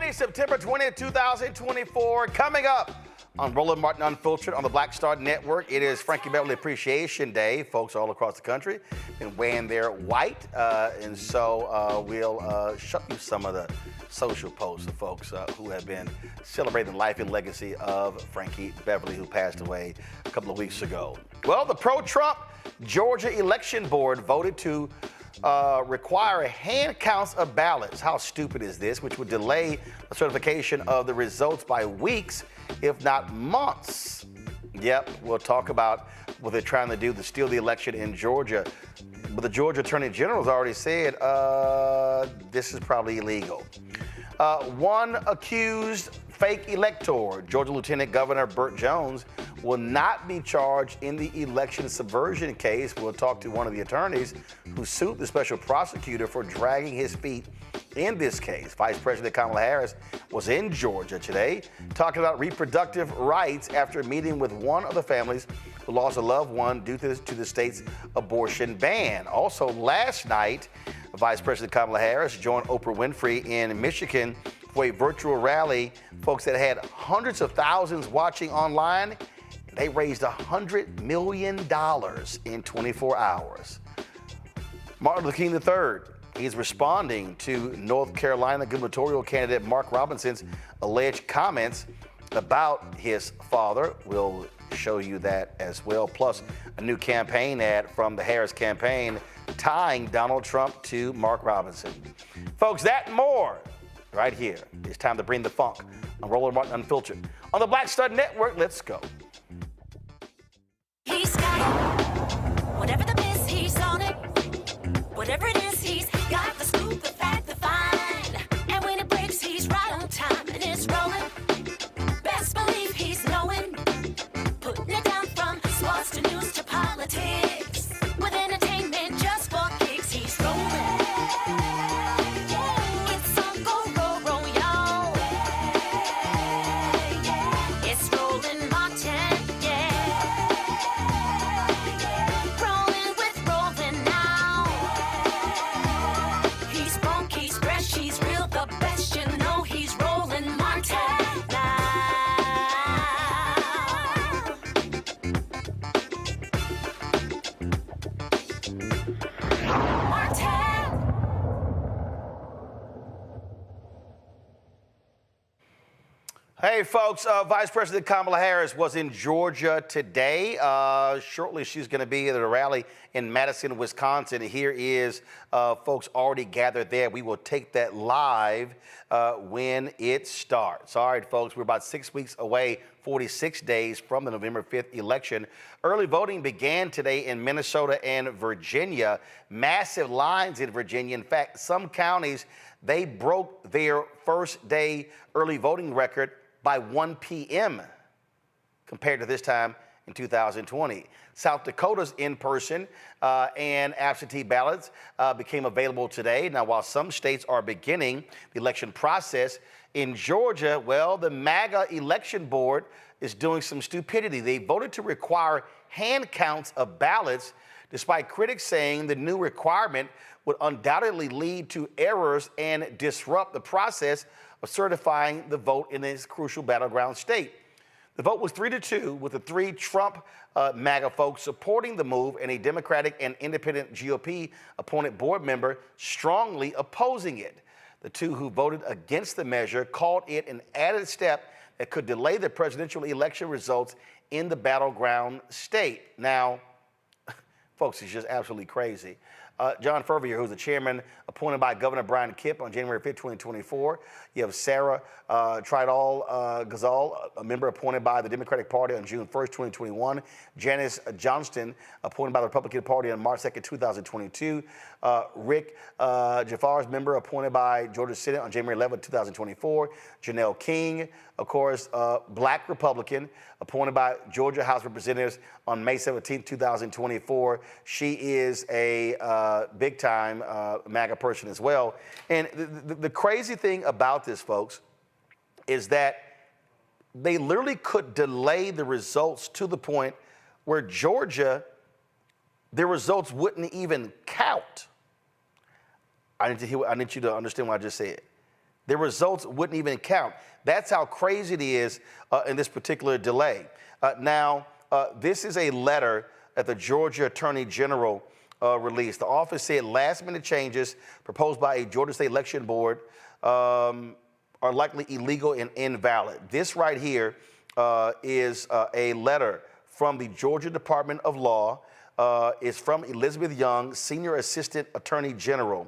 Friday, September 20th, 2024. Coming up on Roland Martin Unfiltered on the Black Star Network, it is Frankie Beverly Appreciation Day. Folks all across the country been wearing their white, and so we'll show you some of the social posts of folks who have been celebrating the life and legacy of Frankie Beverly, who passed away a couple of weeks ago. Well, the pro-Trump Georgia Election Board voted to require hand counts of ballots. How stupid is this? Which would delay the certification of the results by weeks, if not months. Yep, we'll talk about what they're trying to do to steal the election in Georgia. But the Georgia Attorney General has already said this is probably illegal. One accused fake elector, Georgia Lieutenant Governor Burt Jones, will not be charged in the election subversion case. We'll talk to one of the attorneys who sued the special prosecutor for dragging his feet in this case. Vice President Kamala Harris was in Georgia today talking about reproductive rights after meeting with one of the families who lost a loved one due to the state's abortion ban. Also last night, Vice President Kamala Harris joined Oprah Winfrey in Michigan for a virtual rally. Folks that had hundreds of thousands watching online. They raised $100 million in 24 hours. Martin Luther King III, he's responding to North Carolina gubernatorial candidate Mark Robinson's alleged comments about his father. We'll show you that as well. Plus, a new campaign ad from the Harris campaign tying Donald Trump to Mark Robinson. Folks, that and more right here. It's time to bring the funk on Roland Martin Unfiltered. On the Black Star Network, let's go. He's got it. Whatever the biz, he's on it. Whatever it is, he's got the scoop, the fact, the find. And when it breaks, he's right on time and it's rolling. Best believe he's knowing. Putting it down from sports to news to politics. With entertainment just for kicks, he's rolling. It's on go, roll, roll, y'all. It's Roland Martin, yeah. Rolling with Roland now. He's funky, he's fresh, he's real, the best, you know he's Roland Martin now. Hey folks, Vice President Kamala Harris was in Georgia today. Shortly she's going to be at a rally in Madison, Wisconsin. Here is folks already gathered there. We will take that live when it starts. All right, folks, we're about 6 weeks away, 46 days from the November 5th election. Early voting began today in Minnesota and Virginia. Massive lines in Virginia. In fact, some counties, they broke their first day early voting record by 1 p.m. compared to this time in 2020. South Dakota's in-person and absentee ballots became available today. Now, while some states are beginning the election process, in Georgia, well, the MAGA election board is doing some stupidity. They voted to require hand counts of ballots, despite critics saying the new requirement would undoubtedly lead to errors and disrupt the process of certifying the vote in this crucial battleground state. The vote was 3-2, with the three Trump MAGA folks supporting the move and a Democratic and independent GOP appointed board member strongly opposing it. The two who voted against the measure called it an added step that could delay the presidential election results in the battleground state. Now, folks, it's just absolutely crazy. John Furvier, who's the chairman appointed by Governor Brian Kemp on January 5th, 2024. You have Sarah Tridal Ghazal, a member appointed by the Democratic Party on June 1st, 2021. Janice Johnston, appointed by the Republican Party on March 2nd, 2022. Rick Jafar's member appointed by Georgia Senate on January 11th, 2024. Janelle King, of course, Black Republican, appointed by Georgia House Representatives on May 17th, 2024. She is a big-time MAGA person as well. And the crazy thing about this, folks, is that they literally could delay the results to the point where Georgia, their results wouldn't even count. I need you to understand what I just said. their results wouldn't even count. That's how crazy it is in this particular delay. Now, this is a letter that the Georgia Attorney General released. The office said last-minute changes proposed by a Georgia State Election Board are likely illegal and invalid. This right here is a letter from the Georgia Department of Law. It's from Elizabeth Young, Senior Assistant Attorney General.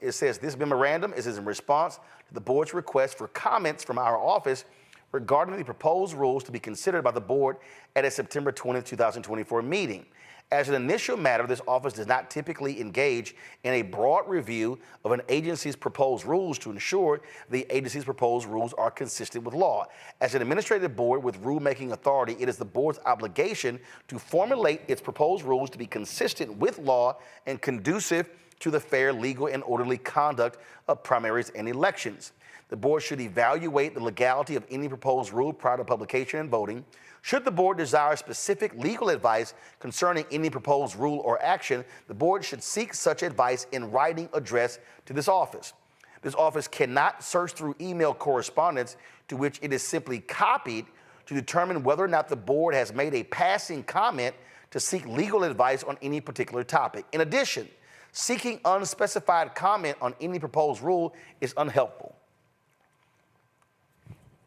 It says this memorandum is in response to the board's request for comments from our office regarding the proposed rules to be considered by the board at a September 20, 2024 meeting. As an initial matter, this office does not typically engage in a broad review of an agency's proposed rules to ensure the agency's proposed rules are consistent with law. As an administrative board with rulemaking authority, it is the board's obligation to formulate its proposed rules to be consistent with law and conducive to the fair, legal, and orderly conduct of primaries and elections. The board should evaluate the legality of any proposed rule prior to publication and voting. Should the board desire specific legal advice concerning any proposed rule or action, the board should seek such advice in writing addressed to this office. This office cannot search through email correspondence to which it is simply copied to determine whether or not the board has made a passing comment to seek legal advice on any particular topic. In addition, seeking unspecified comment on any proposed rule is unhelpful.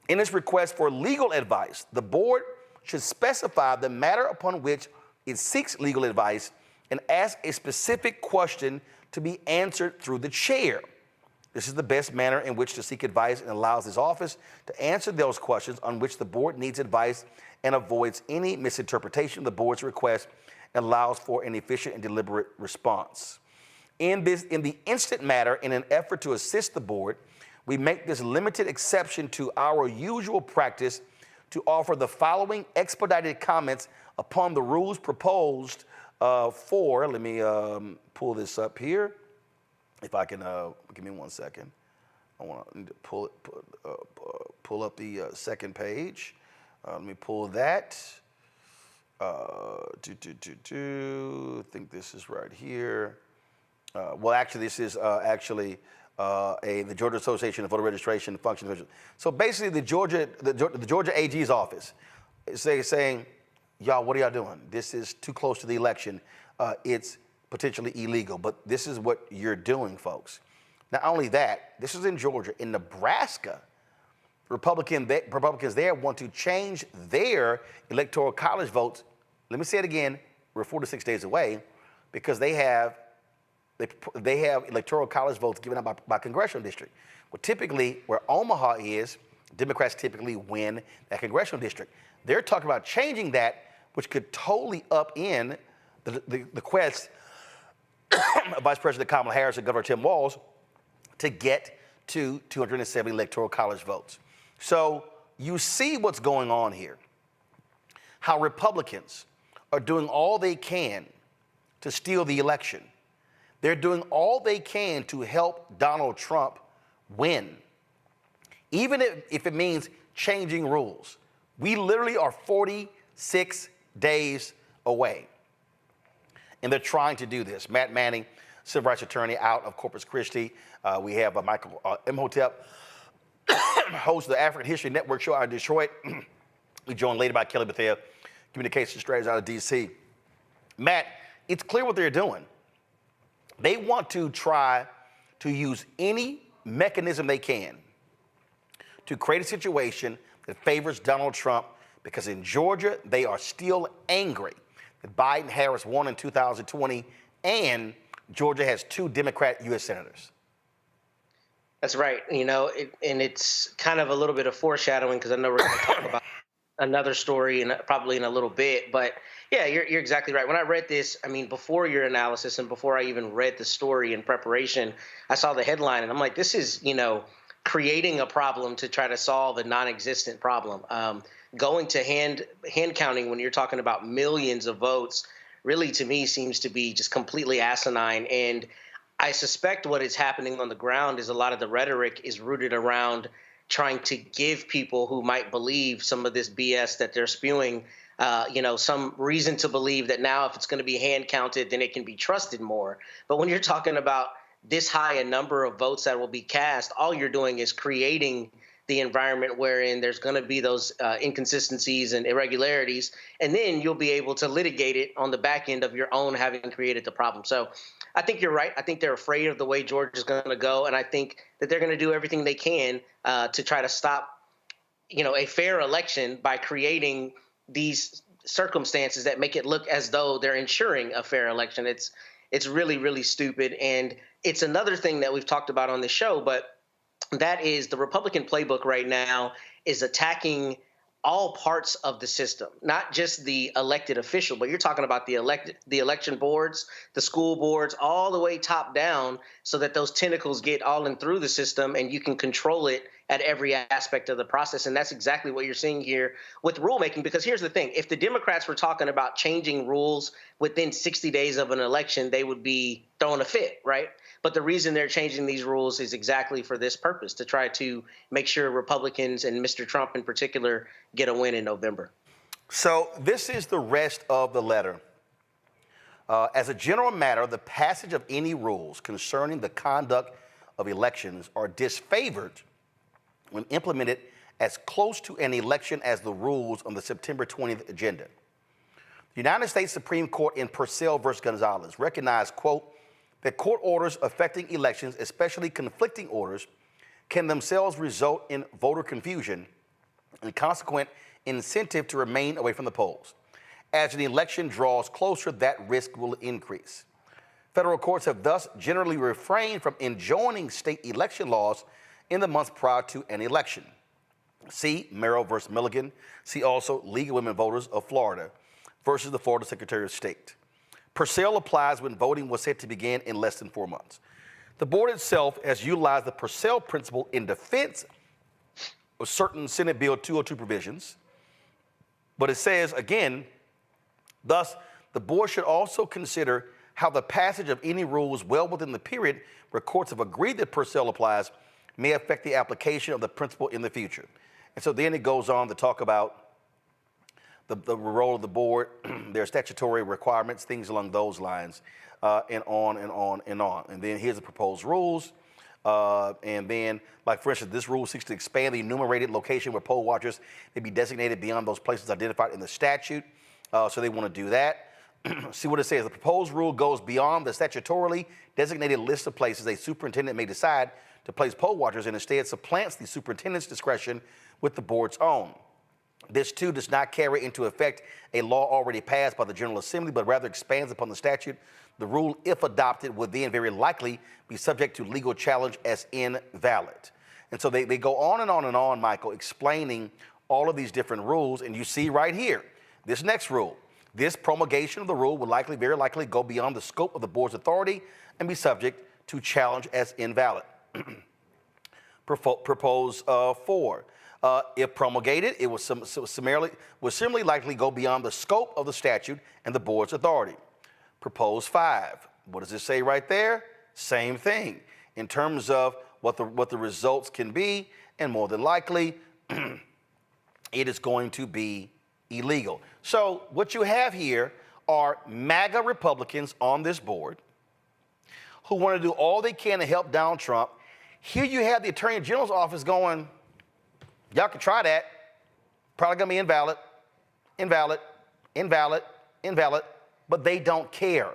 In its request for legal advice, the board should specify the matter upon which it seeks legal advice and ask a specific question to be answered through the chair. This is the best manner in which to seek advice and allows this office to answer those questions on which the board needs advice and avoids any misinterpretation of the board's request and allows for an efficient and deliberate response. In the instant matter, in an effort to assist the board, we make this limited exception to our usual practice to offer the following expedited comments upon the rules proposed let me pull this up here. If I can, give me 1 second. I want to pull up the second page. Let me pull that. I think this is right here. Well, actually, this is the Georgia Association of Voter Registration Functions. So basically, the Georgia AG's office is saying, y'all, what are y'all doing? This is too close to the election. It's potentially illegal, but this is what you're doing, folks. Not only that, this is in Georgia. In Nebraska, Republicans there want to change their electoral college votes. Let me say it again. We're 4 to 6 days away because they have electoral college votes given out by congressional district. Well, typically, where Omaha is, Democrats typically win that congressional district. They're talking about changing that, which could totally upend the quest of Vice President Kamala Harris and Governor Tim Walz to get to 270 electoral college votes. So you see what's going on here, how Republicans are doing all they can to steal the election. They're doing all they can to help Donald Trump win, even if it means changing rules. We literally are 46 days away, and they're trying to do this. Matt Manning, civil rights attorney out of Corpus Christi. We have Michael Imhotep, host of the African History Network show out of Detroit. We're joined later by Kelly Bethel, communication strategist out of D.C. Matt, it's clear what they're doing. They want to try to use any mechanism they can to create a situation that favors Donald Trump, because in Georgia, they are still angry that Biden-Harris won in 2020, and Georgia has 2 Democrat U.S. senators. That's right. And it's kind of a little bit of foreshadowing, because I know we're going to talk about another story and probably in a little bit. But yeah, you're exactly right. When I read this, before your analysis and before I even read the story in preparation, I saw the headline and I'm like, this is, creating a problem to try to solve a non-existent problem. Going to hand counting when you're talking about millions of votes really, to me, seems to be just completely asinine. And I suspect what is happening on the ground is a lot of the rhetoric is rooted around trying to give people who might believe some of this BS that they're spewing, some reason to believe that now if it's going to be hand counted, then it can be trusted more. But when you're talking about this high a number of votes that will be cast, all you're doing is creating the environment wherein there's going to be those inconsistencies and irregularities, and then you'll be able to litigate it on the back end of your own having created the problem. So I think you're right. I think they're afraid of the way Georgia's going to go, and I think that they're going to do everything they can to try to stop, a fair election by creating these circumstances that make it look as though they're ensuring a fair election. It's really, really stupid, and it's another thing that we've talked about on this show, but that is the Republican playbook right now is attacking all parts of the system, not just the elected official, but you're talking about the election boards, the school boards, all the way top down, so that those tentacles get all in through the system and you can control it at every aspect of the process. And that's exactly what you're seeing here with rulemaking, because here's the thing. If the Democrats were talking about changing rules within 60 days of an election, they would be throwing a fit, right? But the reason they're changing these rules is exactly for this purpose, to try to make sure Republicans and Mr. Trump in particular get a win in November. So this is the rest of the letter. As a general matter, the passage of any rules concerning the conduct of elections are disfavored when implemented as close to an election as the rules on the September 20th agenda. The United States Supreme Court in Purcell versus Gonzalez recognized, quote, that court orders affecting elections, especially conflicting orders, can themselves result in voter confusion and consequent incentive to remain away from the polls. As an election draws closer, that risk will increase. Federal courts have thus generally refrained from enjoining state election laws in the months prior to an election. See Merrill versus Milligan. See also League of Women Voters of Florida versus the Florida Secretary of State. Purcell applies when voting was set to begin in less than 4 months. The board itself has utilized the Purcell principle in defense of certain Senate Bill 202 provisions, but it says, again, thus, the board should also consider how the passage of any rules well within the period where courts have agreed that Purcell applies may affect the application of the principle in the future. And so then it goes on to talk about the role of the board, their statutory requirements, things along those lines, and on and on and on. And then here's the proposed rules. And then, like for instance, this rule seeks to expand the enumerated location where poll watchers may be designated beyond those places identified in the statute. So they want to do that. See what it says. The proposed rule goes beyond the statutorily designated list of places a superintendent may decide to place poll watchers and instead supplants the superintendent's discretion with the board's own. This, too, does not carry into effect a law already passed by the General Assembly, but rather expands upon the statute. The rule, if adopted, would then very likely be subject to legal challenge as invalid. And so they go on and on and on, Michael, explaining all of these different rules. And you see right here, this next rule, this promulgation of the rule would likely, very likely, go beyond the scope of the board's authority and be subject to challenge as invalid. Propose 4. If promulgated, it will similarly likely go beyond the scope of the statute and the board's authority. Propose 5. What does it say right there? Same thing in terms of what the results can be, and more than likely, it is going to be illegal. So what you have here are MAGA Republicans on this board who want to do all they can to help Donald Trump. Here you have the Attorney General's office going, y'all can try that. Probably going to be invalid, invalid, invalid, invalid, but they don't care.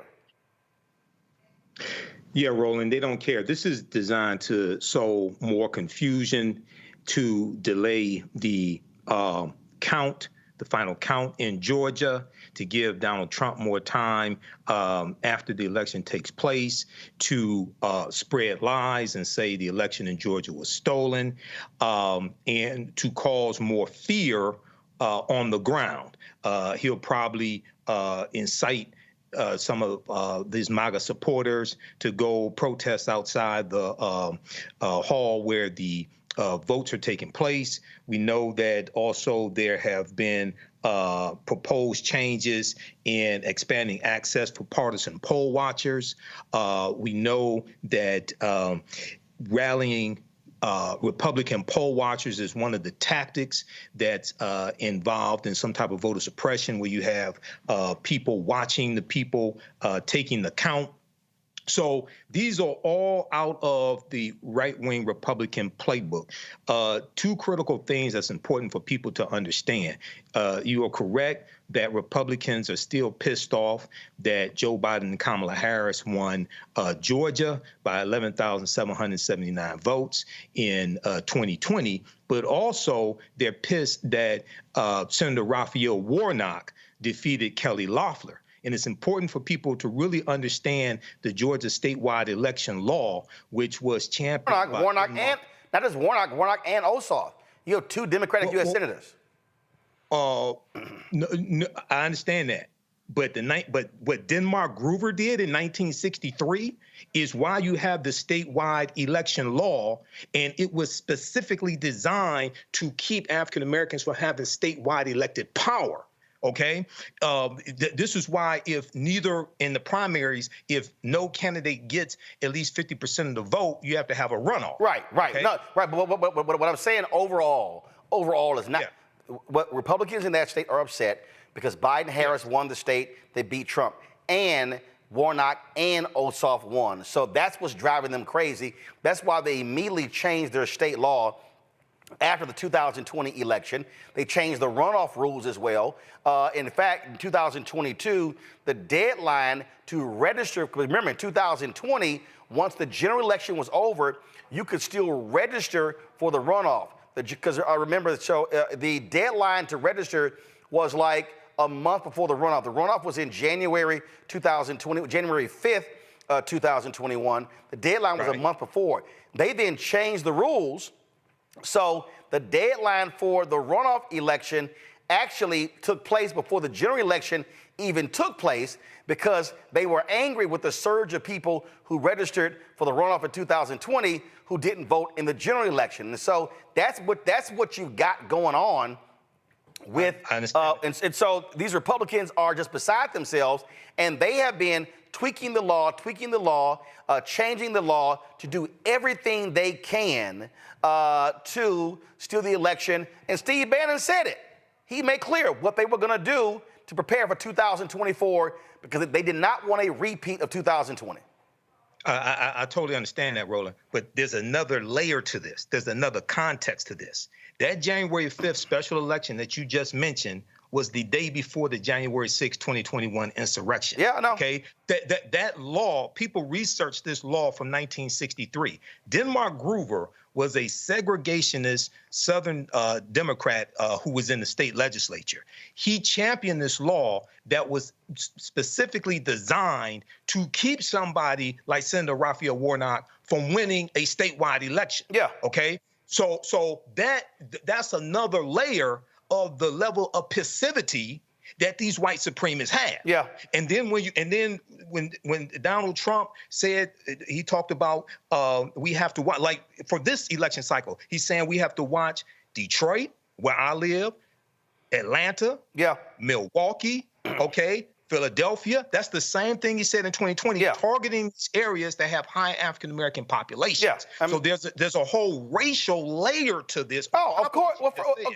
Yeah, Roland, they don't care. This is designed to sow more confusion, to delay the the final count in Georgia, to give Donald Trump more time after the election takes place to spread lies and say the election in Georgia was stolen, and to cause more fear on the ground. He'll probably incite some of these MAGA supporters to go protest outside the hall where the votes are taking place. We know that also there have been proposed changes in expanding access for partisan poll watchers. We know that rallying Republican poll watchers is one of the tactics that's involved in some type of voter suppression, where you have people watching the people taking the count. So these are all out of the right-wing Republican playbook. Two critical things that's important for people to understand. You are correct that Republicans are still pissed off that Joe Biden and Kamala Harris won Georgia by 11,779 votes in 2020, but also they're pissed that Senator Raphael Warnock defeated Kelly Loeffler. And it's important for people to really understand the Georgia statewide election law, which was championed by Warnock and not just Warnock and Ossoff. You have two Democratic U.S. senators. No, I understand that. But what Denmark Groover did in 1963 is why you have the statewide election law, and it was specifically designed to keep African Americans from having statewide elected power. Okay, this is why if neither in the primaries, if no candidate gets at least 50% of the vote, you have to have a runoff. Right. Okay? No, right. But what I'm saying overall is not what Republicans in that state are upset because Biden-Harris won the state, they beat Trump, and Warnock and Ossoff won. So that's what's driving them crazy. That's why they immediately changed their state law. After the 2020 election, they changed the runoff rules as well. In fact, in 2022, the deadline to register, because remember in 2020, once the general election was over, you could still register for the runoff. Because I remember, so the deadline to register was like a month before the runoff. The runoff was in January 2020, January 5th, 2021. The deadline was a month before. They then changed the rules. So the deadline for the runoff election actually took place before the general election even took place because they were angry with the surge of people who registered for the runoff in 2020 who didn't vote in the general election. And so that's what you've got going on with, I understand. And so these Republicans are just beside themselves, and they have been tweaking the law, changing the law to do everything they can to steal the election. And Steve Bannon said it. He made clear what they were going to do to prepare for 2024 because they did not want a repeat of 2020. I totally understand that, Roland, but there's another layer to this. There's another context to this. That January 5th special election that you just mentioned was the day before the January 6, 2021 insurrection. Yeah, I know. Okay, that law, people researched this law from 1963. Denmark Groover was a segregationist Southern Democrat who was in the state legislature. He championed this law that was specifically designed to keep somebody like Senator Raphael Warnock from winning a statewide election. Yeah. Okay. So that's another layer of the level of passivity that these white supremacists have. Yeah. And then when Donald Trump said, he talked about we have to watch, like for this election cycle, he's saying we have to watch Detroit, where I live, Atlanta, Milwaukee, okay, Philadelphia. That's the same thing he said in 2020, targeting areas that have high African-American populations. Yeah. So there's a whole racial layer to this. Oh, of course. Well,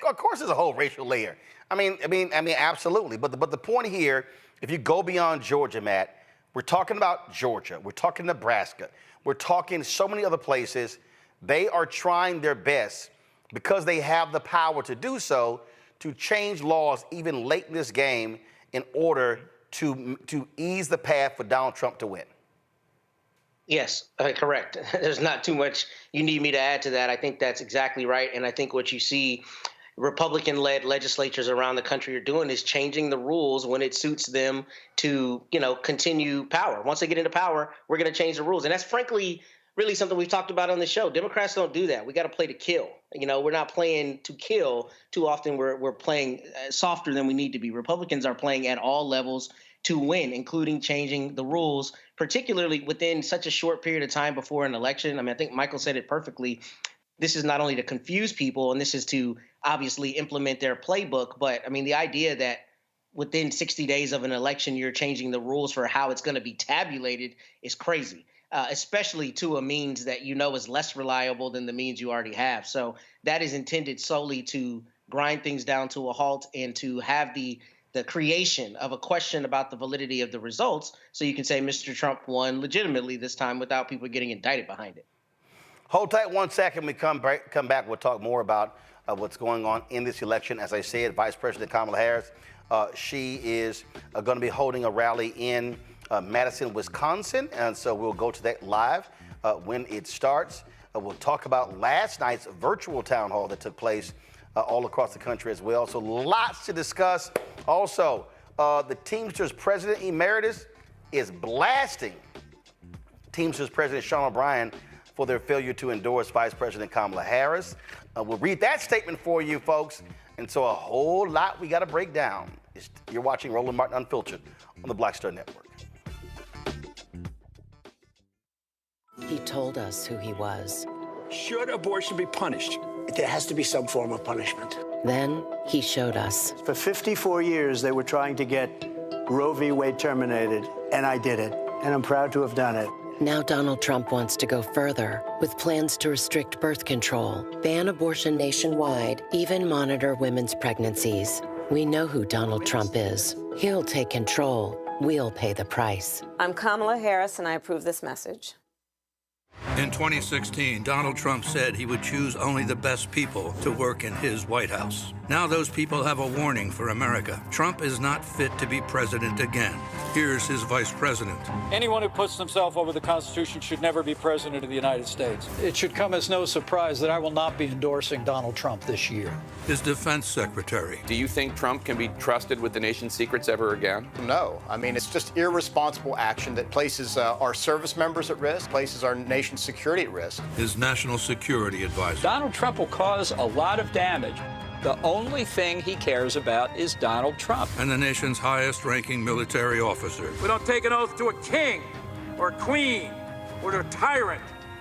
of course there's a whole racial layer. I mean, absolutely. But the point here, if you go beyond Georgia, Matt, we're talking about Georgia. We're talking Nebraska. We're talking so many other places. They are trying their best because they have the power to do so to change laws even late in this game in order to ease the path for Donald Trump to win. Yes, correct. There's not too much you need me to add to that. I think that's exactly right. And I think what you see Republican-led legislatures around the country are doing is changing the rules when it suits them to, continue power. Once they get into power, we're going to change the rules. And that's frankly really something we've talked about on the show. Democrats don't do that. We got to play to kill. We're not playing to kill. Too often we're playing softer than we need to be. Republicans are playing at all levels to win, including changing the rules, particularly within such a short period of time before an election. I mean, I think Michael said it perfectly. This is not only to confuse people, and this is to obviously implement their playbook, but I mean, the idea that within 60 days of an election, you're changing the rules for how it's going to be tabulated is crazy. Especially to a means that is less reliable than the means you already have. So that is intended solely to grind things down to a halt and to have the the creation of a question about the validity of the results, so you can say Mr. Trump won legitimately this time without people getting indicted behind it. Hold tight 1 second. We come back. We'll talk more about what's going on in this election. As I said, Vice President Kamala Harris, she is going to be holding a rally in Madison, Wisconsin, and so we'll go to that live when it starts. We'll talk about last night's virtual town hall that took place all across the country as well. So lots to discuss. Also, the Teamsters President Emeritus is blasting Teamsters President Sean O'Brien for their failure to endorse Vice President Kamala Harris. We'll read that statement for you, folks. And so a whole lot we got to break down. You're watching Roland Martin Unfiltered on the Black Star Network. He told us who he was. Should abortion be punished? There has to be some form of punishment. Then he showed us. For 54 years, they were trying to get Roe v. Wade terminated, and I did it, and I'm proud to have done it. Now Donald Trump wants to go further with plans to restrict birth control, ban abortion nationwide, even monitor women's pregnancies. We know who Donald Trump is. He'll take control. We'll pay the price. I'm Kamala Harris, and I approve this message. In 2016, Donald Trump said he would choose only the best people to work in his White House. Now those people have a warning for America. Trump is not fit to be president again. Here's his vice president. Anyone who puts himself over the Constitution should never be president of the United States. It should come as no surprise that I will not be endorsing Donald Trump this year. His defense secretary. Do you think Trump can be trusted with the nation's secrets ever again? No. I mean, it's just irresponsible action that places our service members at risk, places our nation's security at risk. His national security advisor. Donald Trump will cause a lot of damage. The only thing he cares about is Donald Trump. And the nation's highest-ranking military officer. We don't take an oath to a king or a queen or to a tyrant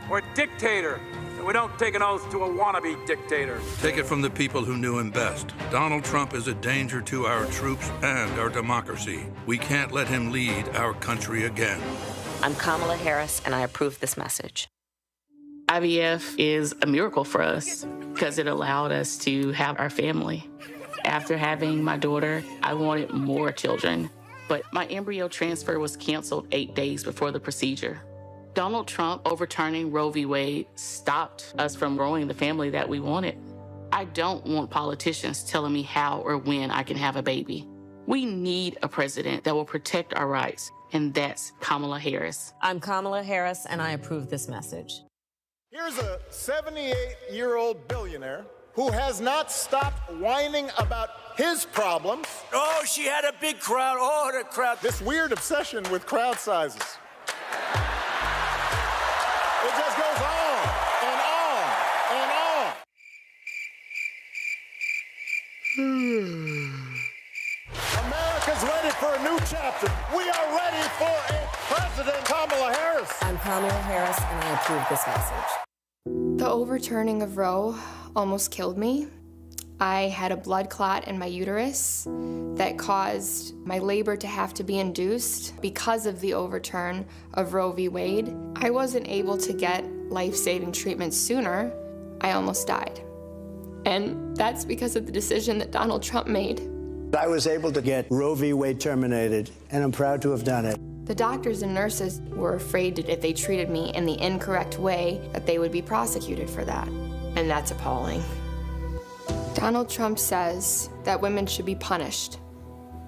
or a dictator. And we don't take an oath to a wannabe dictator. Take it from the people who knew him best. Donald Trump is a danger to our troops and our democracy. We can't let him lead our country again. I'm Kamala Harris, and I approve this message. IVF is a miracle for us because it allowed us to have our family. After having my daughter, I wanted more children, but my embryo transfer was canceled 8 days before the procedure. Donald Trump overturning Roe v. Wade stopped us from growing the family that we wanted. I don't want politicians telling me how or when I can have a baby. We need a president that will protect our rights, and that's Kamala Harris. I'm Kamala Harris, and I approve this message. Here's a 78-year-old billionaire who has not stopped whining about his problems. Oh, she had a big crowd. Oh, the crowd. This weird obsession with crowd sizes. It just goes on and on and on. America's ready for a new chapter. We are ready for a President Kamala Harris. I'm Kamala Harris, and I approve this message. The overturning of Roe almost killed me. I had a blood clot in my uterus that caused my labor to have to be induced because of the overturn of Roe v. Wade. I wasn't able to get life-saving treatment sooner. I almost died. And that's because of the decision that Donald Trump made. I was able to get Roe v. Wade terminated, and I'm proud to have done it. The doctors and nurses were afraid that if they treated me in the incorrect way, that they would be prosecuted for that. And that's appalling. Donald Trump says that women should be punished.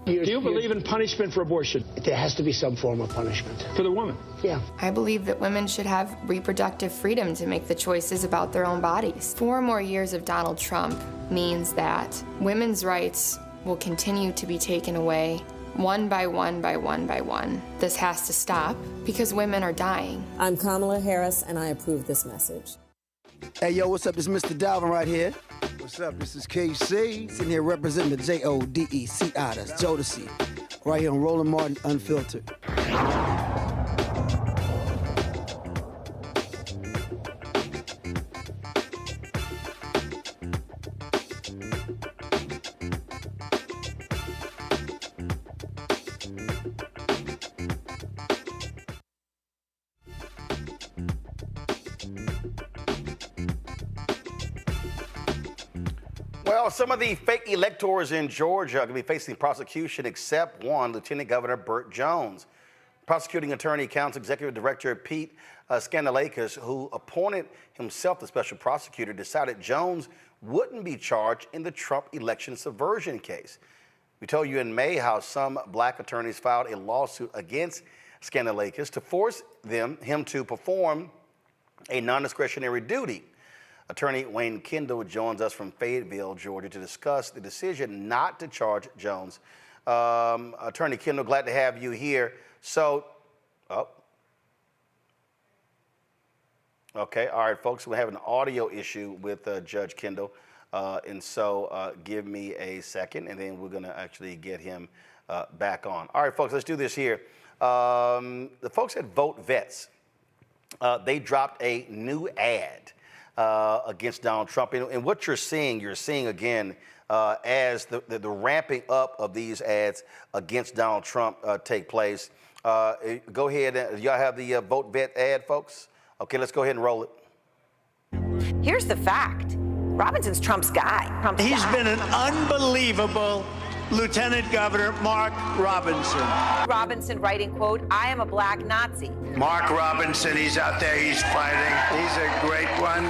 Do you believe in punishment for abortion? There has to be some form of punishment. For the woman. Yeah. I believe that women should have reproductive freedom to make the choices about their own bodies. 4 more years of Donald Trump means that women's rights will continue to be taken away one by one by one by one. This has to stop because women are dying. I'm Kamala Harris, and I approve this message. Hey, yo, what's up? It's Mr. Dalvin right here. What's up? This is KC, sitting here representing the JODECI, that's Jodeci, right here on Roland Martin Unfiltered. Well, some of the fake electors in Georgia are going to be facing prosecution, except one, Lieutenant Governor Burt Jones. Prosecuting attorney, County Executive Director Pete Scanalakis, who appointed himself the special prosecutor, decided Jones wouldn't be charged in the Trump election subversion case. We told you in May how some black attorneys filed a lawsuit against Scanalakis to force him to perform a non-discretionary duty. Attorney Wayne Kendall joins us from Fayetteville, Georgia, to discuss the decision not to charge Jones. Attorney Kendall, glad to have you here. So, okay, all right, folks, we have an audio issue with Judge Kendall, and so give me a second, and then we're going to actually get him back on. All right, folks, let's do this here. The folks at Vote Vets, they dropped a new ad against Donald Trump. And what you're seeing again, as the ramping up of these ads against Donald Trump take place. Go ahead. Y'all have the Vote Vet ad, folks? Okay, let's go ahead and roll it. Here's the fact. Robinson's Trump's guy. He's been an unbelievable Lieutenant Governor Mark Robinson. Robinson writing, quote, "I am a black Nazi." Mark Robinson, he's out there, he's fighting. He's a great one.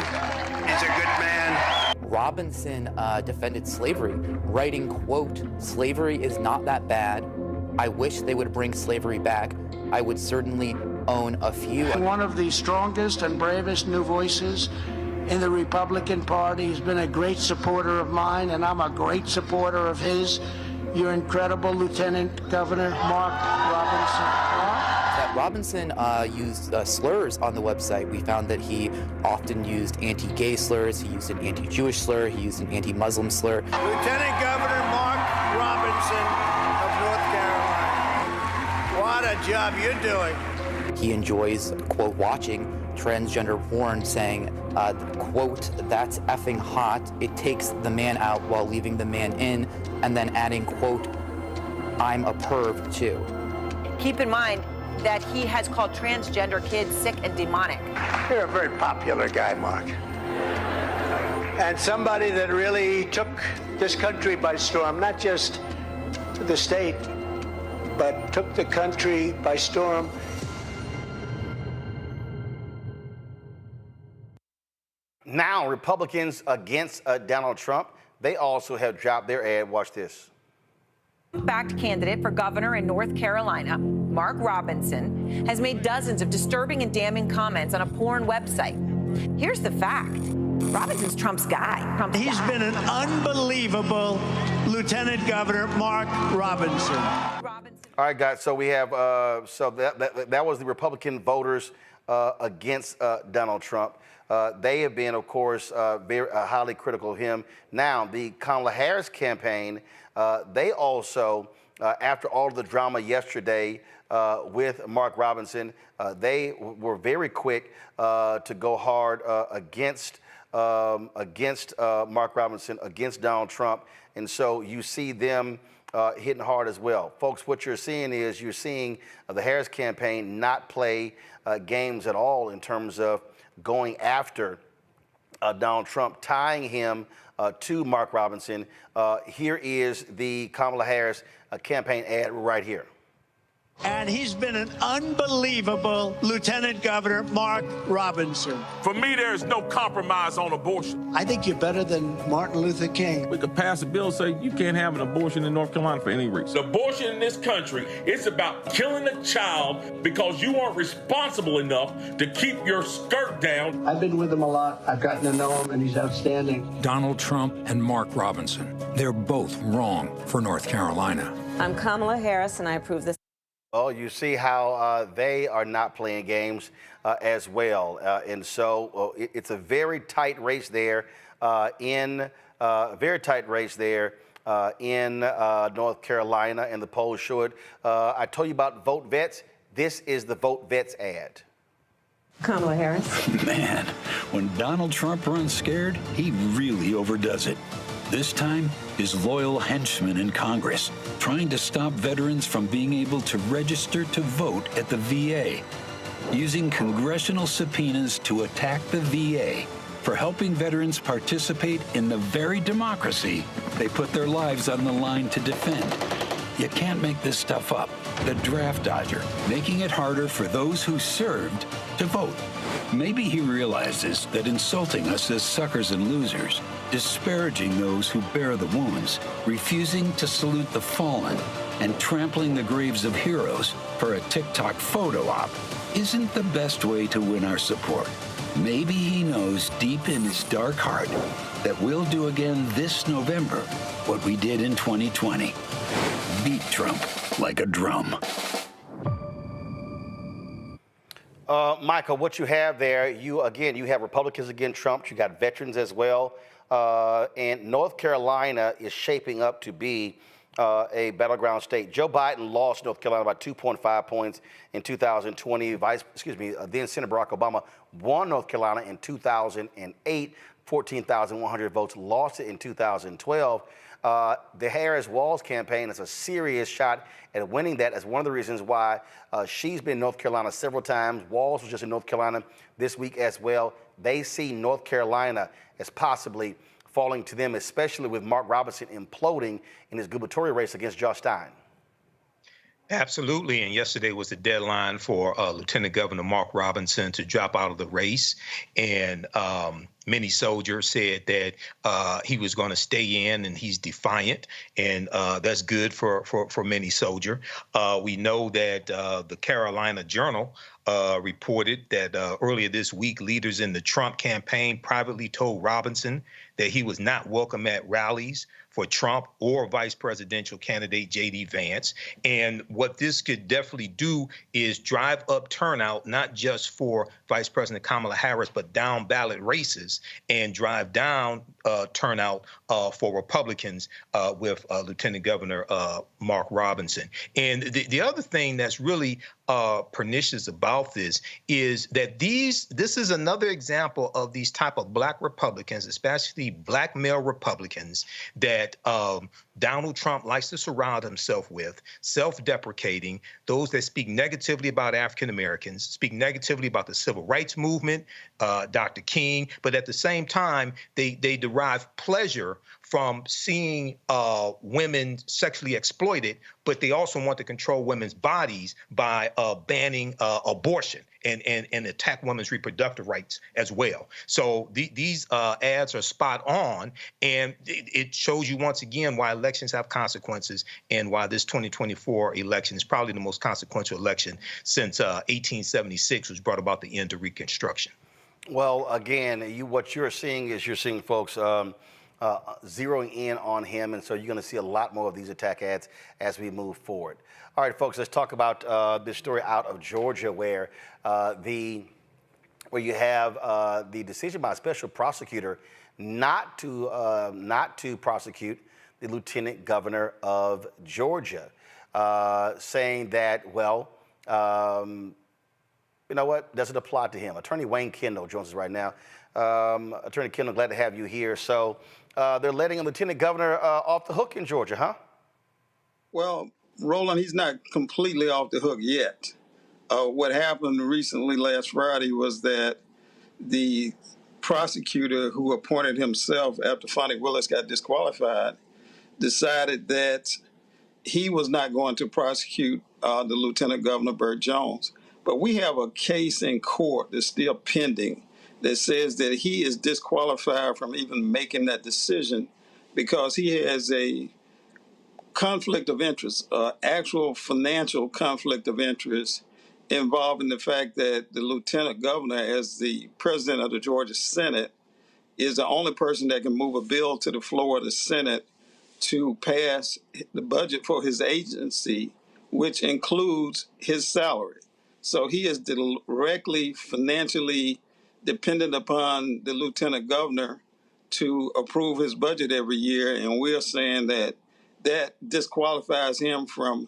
He's a good man. Robinson defended slavery, writing, quote, "Slavery is not that bad. I wish they would bring slavery back. I would certainly own a few." One of the strongest and bravest new voices in the Republican Party. He's been a great supporter of mine, and I'm a great supporter of his. Your incredible Lieutenant Governor Mark Robinson. That Robinson used slurs on the website. We found that he often used anti-gay slurs, he used an anti-Jewish slur, he used an anti-Muslim slur. Lieutenant Governor Mark Robinson of North Carolina. What a job you're doing. He enjoys, quote, watching transgender porn, saying, quote, "That's effing hot. It takes the man out while leaving the man in," and then adding, quote, "I'm a perv too." Keep in mind that he has called transgender kids sick and demonic. You're a very popular guy, Mark. And somebody that really took this country by storm, not just the state, but took the country by storm. Now, Republicans against Donald Trump, they also have dropped their ad. Watch this. Backed candidate for governor in North Carolina, Mark Robinson, has made dozens of disturbing and damning comments on a porn website. Here's the fact. Robinson's Trump's guy. He's been an unbelievable Lieutenant Governor Mark Robinson. All right, guys, so we have, so that was the Republican voters against Donald Trump. They have been, of course, very highly critical of him. Now, the Kamala Harris campaign, they also, after all of the drama yesterday with Mark Robinson, they were very quick to go hard against Mark Robinson, against Donald Trump. And so you see them hitting hard as well. Folks, what you're seeing is you're seeing the Harris campaign not play games at all in terms of going after Donald Trump, tying him to Mark Robinson. Here is the Kamala Harris campaign ad right here. And he's been an unbelievable Lieutenant Governor Mark Robinson. For me, there is no compromise on abortion. I think you're better than Martin Luther King. We could pass a bill saying you can't have an abortion in North Carolina for any reason. Abortion in this country, it's about killing a child because you aren't responsible enough to keep your skirt down. I've been with him a lot. I've gotten to know him, and he's outstanding. Donald Trump and Mark Robinson. They're both wrong for North Carolina. I'm Kamala Harris, and I approve this. Well, you see how they are not playing games as well. And so it's a very tight race there in North Carolina, and the polls show it. I told you about Vote Vets. This is the Vote Vets ad. Kamala Harris. Man, when Donald Trump runs scared, he really overdoes it. This time, his loyal henchmen in Congress, trying to stop veterans from being able to register to vote at the VA, using congressional subpoenas to attack the VA, for helping veterans participate in the very democracy they put their lives on the line to defend. You can't make this stuff up. The draft dodger, making it harder for those who served to vote. Maybe he realizes that insulting us as suckers and losers, disparaging those who bear the wounds, refusing to salute the fallen, and trampling the graves of heroes for a TikTok photo op isn't the best way to win our support. Maybe he knows deep in his dark heart that we'll do again this November what we did in 2020. Beat Trump like a drum. Michael, what you have there, you have Republicans against Trump. You got veterans as well. And North Carolina is shaping up to be a battleground state. Joe Biden lost North Carolina by 2.5 points in 2020. Then Senator Barack Obama won North Carolina in 2008, 14,100 votes, lost it in 2012. The Harris-Walz campaign is a serious shot at winning that. As one of the reasons why she's been in North Carolina several times. Walz was just in North Carolina this week as well. They see North Carolina as possibly falling to them, especially with Mark Robinson imploding in his gubernatorial race against Josh Stein. Absolutely, and yesterday was the deadline for Lieutenant Governor Mark Robinson to drop out of the race, and many soldiers said that he was going to stay in, and he's defiant, and that's good for many soldier. We know that the Carolina Journal reported that earlier this week, leaders in the Trump campaign privately told Robinson that he was not welcome at rallies for Trump or vice presidential candidate J.D. Vance. And what this could definitely do is drive up turnout, not just for Vice President Kamala Harris, but down ballot races, and drive down turnout for Republicans with Lieutenant Governor Mark Robinson. And the other thing that's really pernicious about this is that this is another example of these type of black Republicans, especially black male Republicans, that Donald Trump likes to surround himself with, self-deprecating, those that speak negatively about African Americans, speak negatively about the civil rights movement, Dr. King, but at the same time, they derive pleasure from seeing women sexually exploited, but they also want to control women's bodies by banning abortion and attack women's reproductive rights as well. So these ads are spot on, and it shows you once again why elections have consequences and why this 2024 election is probably the most consequential election since 1876, which brought about the end of Reconstruction. Well, again, what you're seeing is folks zeroing in on him, and so you're going to see a lot more of these attack ads as we move forward. All right, folks, let's talk about this story out of Georgia, where you have the decision by a special prosecutor not to prosecute the Lieutenant Governor of Georgia, saying that, well, you know what, doesn't apply to him. Attorney Wayne Kendall joins us right now. Attorney Kendall, glad to have you here. So they're letting a lieutenant governor off the hook in Georgia, huh? Well, Roland, he's not completely off the hook yet. What happened recently last Friday was that the prosecutor who appointed himself after Fonnie Willis got disqualified decided that he was not going to prosecute the Lieutenant Governor Burt Jones. But we have a case in court that's still pending that says that he is disqualified from even making that decision because he has a conflict of interest, actual financial conflict of interest involving the fact that the lieutenant governor, as the president of the Georgia Senate, is the only person that can move a bill to the floor of the Senate to pass the budget for his agency, which includes his salary. So he is directly financially dependent upon the lieutenant governor to approve his budget every year, and we're saying that that disqualifies him from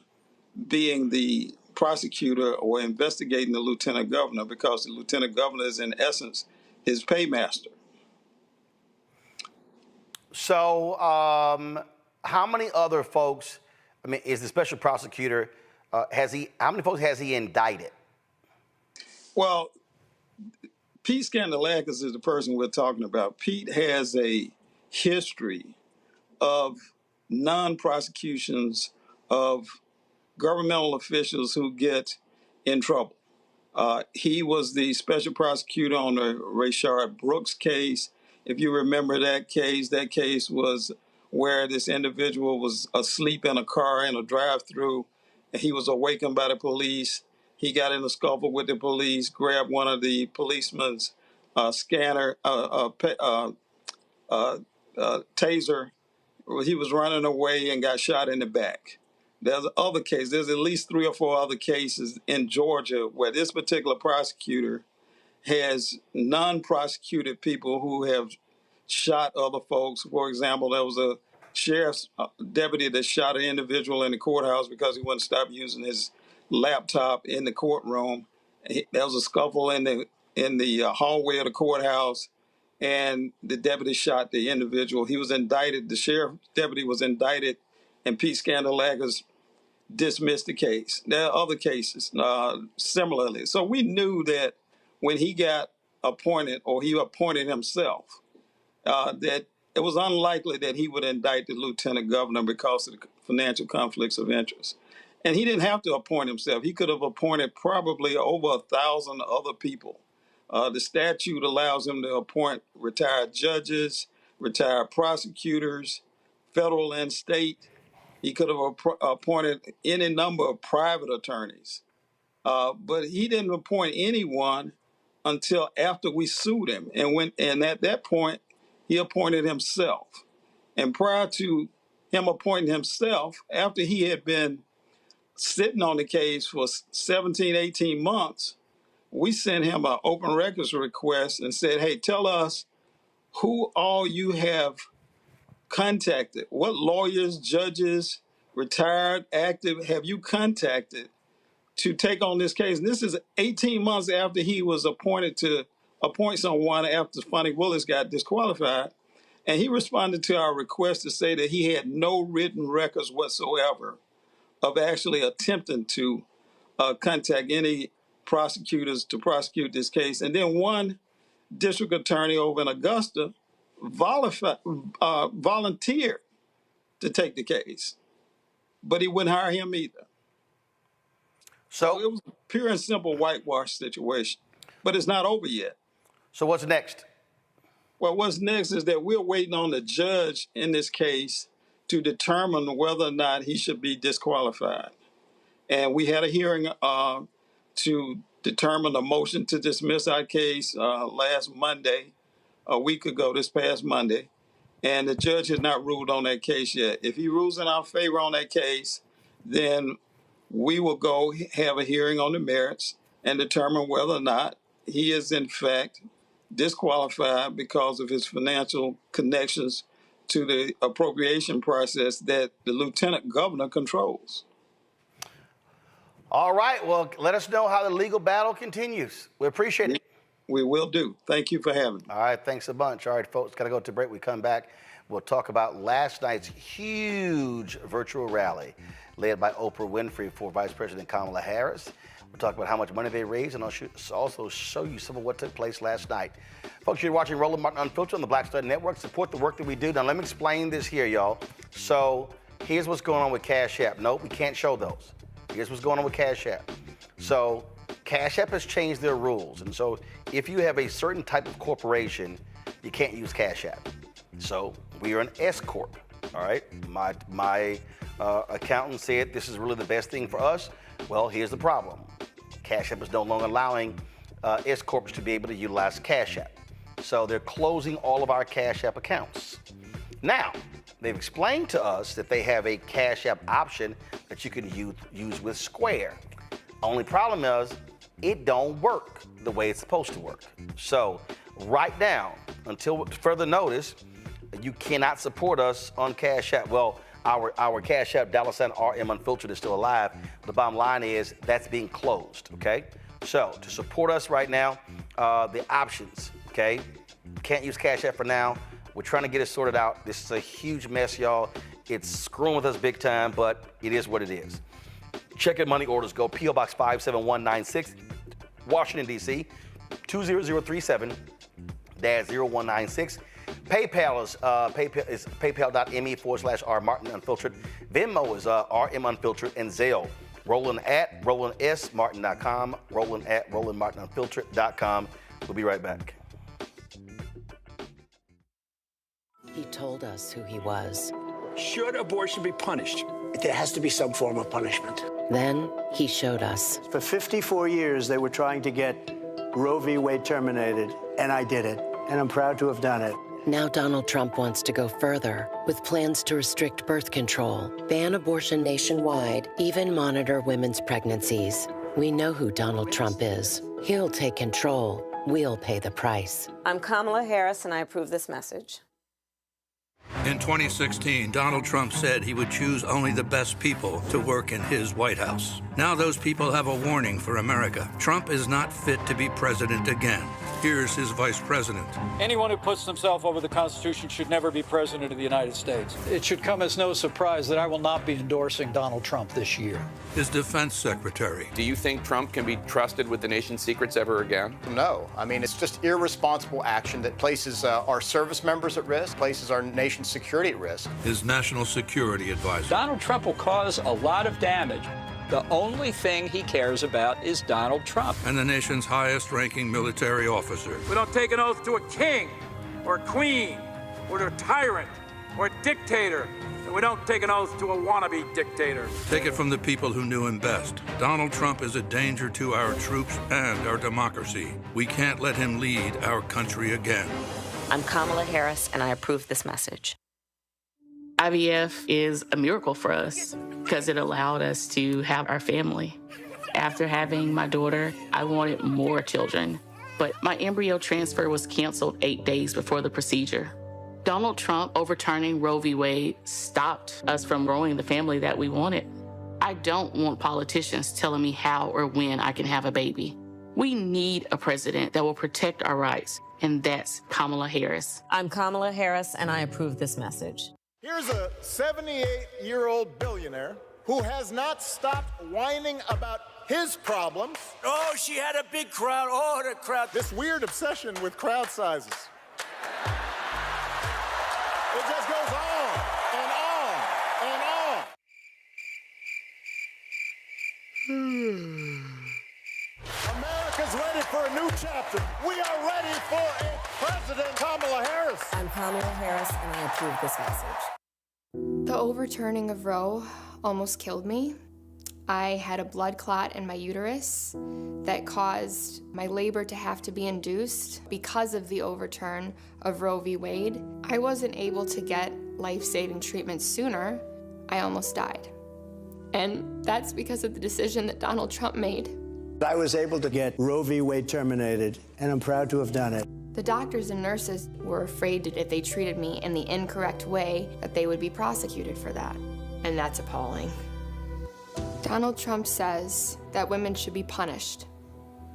being the prosecutor or investigating the lieutenant governor, because the lieutenant governor is, in essence, his paymaster. So how many other folks, I mean, is the special prosecutor, how many folks has he indicted? Well, Pete Scandalakis is the person we're talking about. Pete has a history of non-prosecutions of governmental officials who get in trouble. He was the special prosecutor on the Rayshard Brooks case. If you remember that case was where this individual was asleep in a car in a drive-through, and he was awakened by the police. He got in a scuffle with the police, grabbed one of the policeman's taser. He was running away and got shot in the back. There's other cases. There's at least 3 or 4 other cases in Georgia where this particular prosecutor has non-prosecuted people who have shot other folks. For example, there was a sheriff's deputy that shot an individual in the courthouse because he wouldn't stop using his laptop in the courtroom. There was a scuffle in the hallway of the courthouse, and the deputy shot the individual. He was indicted. The sheriff deputy was indicted, and Pete Scandalakis dismissed the case. There are other cases similarly. So we knew that when he got appointed, or he appointed himself, that it was unlikely that he would indict the lieutenant governor because of the financial conflicts of interest. And he didn't have to appoint himself. He could have appointed probably over 1,000 other people. The statute allows him to appoint retired judges, retired prosecutors, federal and state. He could have appointed any number of private attorneys. But he didn't appoint anyone until after we sued him. And at that point, he appointed himself. And prior to him appointing himself, after he had been sitting on the case for 17, 18 months, we sent him an open records request and said, hey, tell us who all you have contacted. What lawyers, judges, retired, active have you contacted to take on this case? And this is 18 months after he was appointed to appoint someone after Fonnie Willis got disqualified. And he responded to our request to say that he had no written records whatsoever of actually attempting to contact any prosecutors to prosecute this case. And then one district attorney over in Augusta volunteered to take the case, but he wouldn't hire him either. So it was a pure and simple whitewash situation, but it's not over yet. So what's next? Well, what's next is that we're waiting on the judge in this case to determine whether or not he should be disqualified. And we had a hearing to determine a motion to dismiss our case last Monday, a week ago, this past Monday. And the judge has not ruled on that case yet. If he rules in our favor on that case, then we will go have a hearing on the merits and determine whether or not he is in fact disqualified because of his financial connections to the appropriation process that the lieutenant governor controls. All right. Well, let us know how the legal battle continues. We appreciate it. We will do. Thank you for having me. All right. Thanks a bunch. All right, folks. Got to go to break. We come back. We'll talk about last night's huge virtual rally led by Oprah Winfrey for Vice President Kamala Harris. We'll talk about how much money they raised, and I'll also show you some of what took place last night. Folks, you're watching Roland Martin Unfiltered on the Black Star Network. Support the work that we do. Now, let me explain this here, y'all. So here's what's going on with Cash App. Nope, we can't show those. Here's what's going on with Cash App. So Cash App has changed their rules. And so if you have a certain type of corporation, you can't use Cash App. So we are an S Corp, all right? My accountant said this is really the best thing for us. Well, here's the problem. Cash App is no longer allowing S Corps to be able to utilize Cash App. So they're closing all of our Cash App accounts. Now, they've explained to us that they have a Cash App option that you can use with Square. Only problem is it don't work the way it's supposed to work. So right now, until further notice, you cannot support us on Cash App. Well, our Cash App $RM Unfiltered is still alive. But the bottom line is that's being closed, okay? So to support us right now, the options, okay? Can't use Cash App for now. We're trying to get it sorted out. This is a huge mess, y'all. It's screwing with us big time, but it is what it is. Check your money orders. Go P.O. Box 57196, Washington, D.C. 20037-0196. PayPal is paypal.me/rmartinunfiltered. Venmo is rmunfiltered, and Zelle. Roland@rolandsmartin.com. Roland@rolandmartinunfiltered.com. We'll be right back. He told us who he was. Should abortion be punished? There has to be some form of punishment. Then he showed us. For 54 years, they were trying to get Roe v. Wade terminated, and I did it, and I'm proud to have done it. Now Donald Trump wants to go further with plans to restrict birth control, ban abortion nationwide, even monitor women's pregnancies. We know who Donald Trump is. He'll take control. We'll pay the price. I'm Kamala Harris, and I approve this message. In 2016, Donald Trump said he would choose only the best people to work in his White House. Now those people have a warning for America. Trump is not fit to be president again. Here's his vice president. Anyone who puts themselves over the Constitution should never be president of the United States. It should come as no surprise that I will not be endorsing Donald Trump this year. His defense secretary. Do you think Trump can be trusted with the nation's secrets ever again? No. I mean, it's just irresponsible action that places our service members at risk, places our nation's security at risk. His national security advisor. Donald Trump will cause a lot of damage. The only thing he cares about is Donald Trump. And the nation's highest-ranking military officer. We don't take an oath to a king or a queen or to a tyrant or a dictator. And we don't take an oath to a wannabe dictator. Take it from the people who knew him best. Donald Trump is a danger to our troops and our democracy. We can't let him lead our country again. I'm Kamala Harris, and I approve this message. IVF is a miracle for us because it allowed us to have our family. After having my daughter, I wanted more children, but my embryo transfer was canceled 8 days before the procedure. Donald Trump overturning Roe v. Wade stopped us from growing the family that we wanted. I don't want politicians telling me how or when I can have a baby. We need a president that will protect our rights, and that's Kamala Harris. I'm Kamala Harris, and I approve this message. Here's a 78-year-old billionaire who has not stopped whining about his problems. Oh, she had a big crowd. Oh, the crowd. This weird obsession with crowd sizes. It just goes on and on and on. America's ready for a new chapter. We are ready for a President Kamala Harris. I'm Kamala Harris, and I approve this message. The overturning of Roe almost killed me. I had a blood clot in my uterus that caused my labor to have to be induced because of the overturn of Roe v. Wade. I wasn't able to get life-saving treatment sooner. I almost died. And that's because of the decision that Donald Trump made. I was able to get Roe v. Wade terminated, and I'm proud to have done it. The doctors and nurses were afraid that if they treated me in the incorrect way, that they would be prosecuted for that. And that's appalling. Donald Trump says that women should be punished.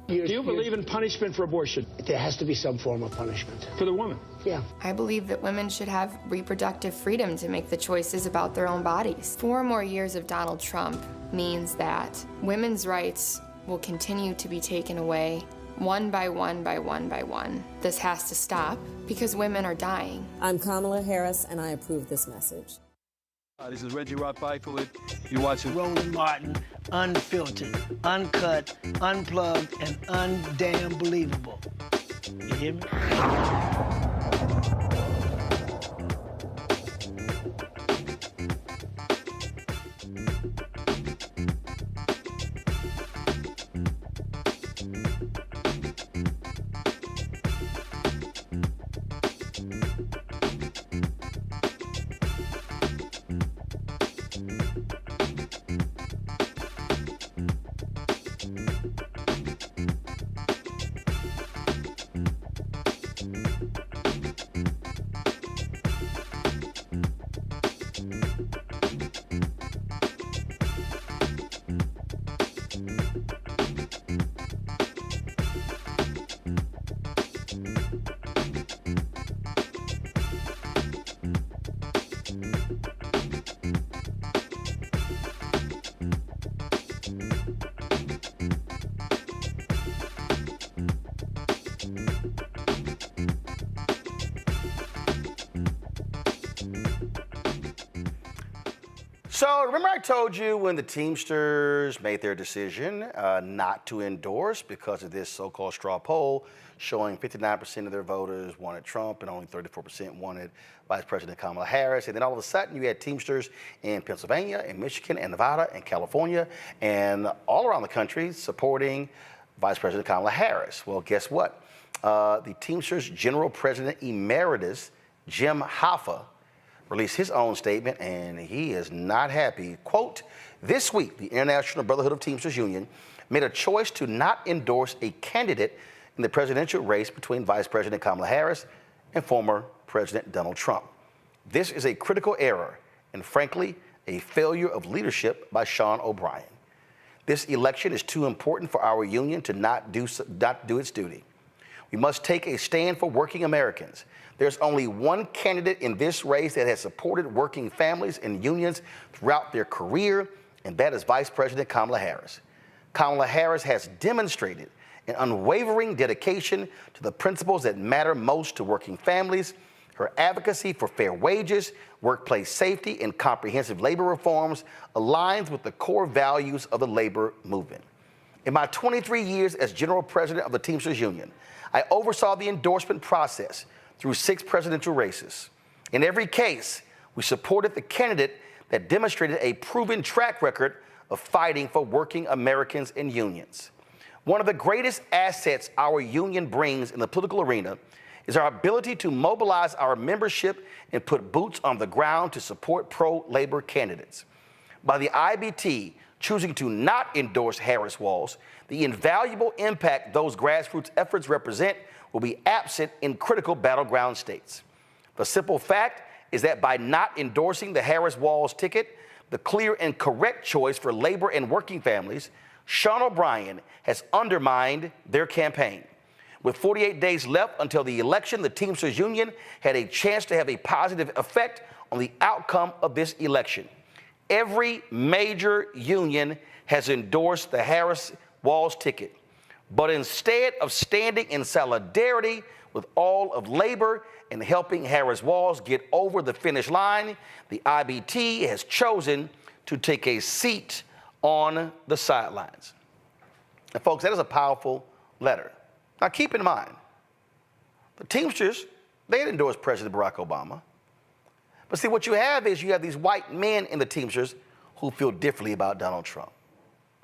Do you believe in punishment for abortion? There has to be some form of punishment. For the woman? Yeah. I believe that women should have reproductive freedom to make the choices about their own bodies. 4 more years of Donald Trump means that women's rights will continue to be taken away one by one by one by one. This has to stop because women are dying. I'm Kamala Harris, and I approve this message. This is Reggie Rock-Byford. You're watching Roland Martin, unfiltered, uncut, unplugged, and undamn believable. You hear me? So remember I told you when the Teamsters made their decision not to endorse because of this so-called straw poll showing 59% of their voters wanted Trump and only 34% wanted Vice President Kamala Harris. And then all of a sudden you had Teamsters in Pennsylvania and Michigan and Nevada and California and all around the country supporting Vice President Kamala Harris. Well, guess what? The Teamsters General President Emeritus, Jim Hoffa, released his own statement, and he is not happy. Quote, this week, the International Brotherhood of Teamsters Union made a choice to not endorse a candidate in the presidential race between Vice President Kamala Harris and former President Donald Trump. This is a critical error and, frankly, a failure of leadership by Sean O'Brien. This election is too important for our union to not do its duty. We must take a stand for working Americans. There's only one candidate in this race that has supported working families and unions throughout their career, and that is Vice President Kamala Harris. Kamala Harris has demonstrated an unwavering dedication to the principles that matter most to working families. Her advocacy for fair wages, workplace safety, and comprehensive labor reforms aligns with the core values of the labor movement. In my 23 years as General President of the Teamsters Union, I oversaw the endorsement process through 6 presidential races. In every case, we supported the candidate that demonstrated a proven track record of fighting for working Americans and unions. One of the greatest assets our union brings in the political arena is our ability to mobilize our membership and put boots on the ground to support pro-labor candidates. By the IBT choosing to not endorse Harris-Walz, the invaluable impact those grassroots efforts represent will be absent in critical battleground states. The simple fact is that by not endorsing the Harris-Walz ticket, the clear and correct choice for labor and working families, Sean O'Brien has undermined their campaign. With 48 days left until the election, the Teamsters Union had a chance to have a positive effect on the outcome of this election. Every major union has endorsed the Harris-Walz ticket. But instead of standing in solidarity with all of labor and helping Harris-Walz get over the finish line, the IBT has chosen to take a seat on the sidelines. And folks, that is a powerful letter. Now keep in mind, the Teamsters, they had endorsed President Barack Obama. But see, what you have is you have these white men in the Teamsters who feel differently about Donald Trump.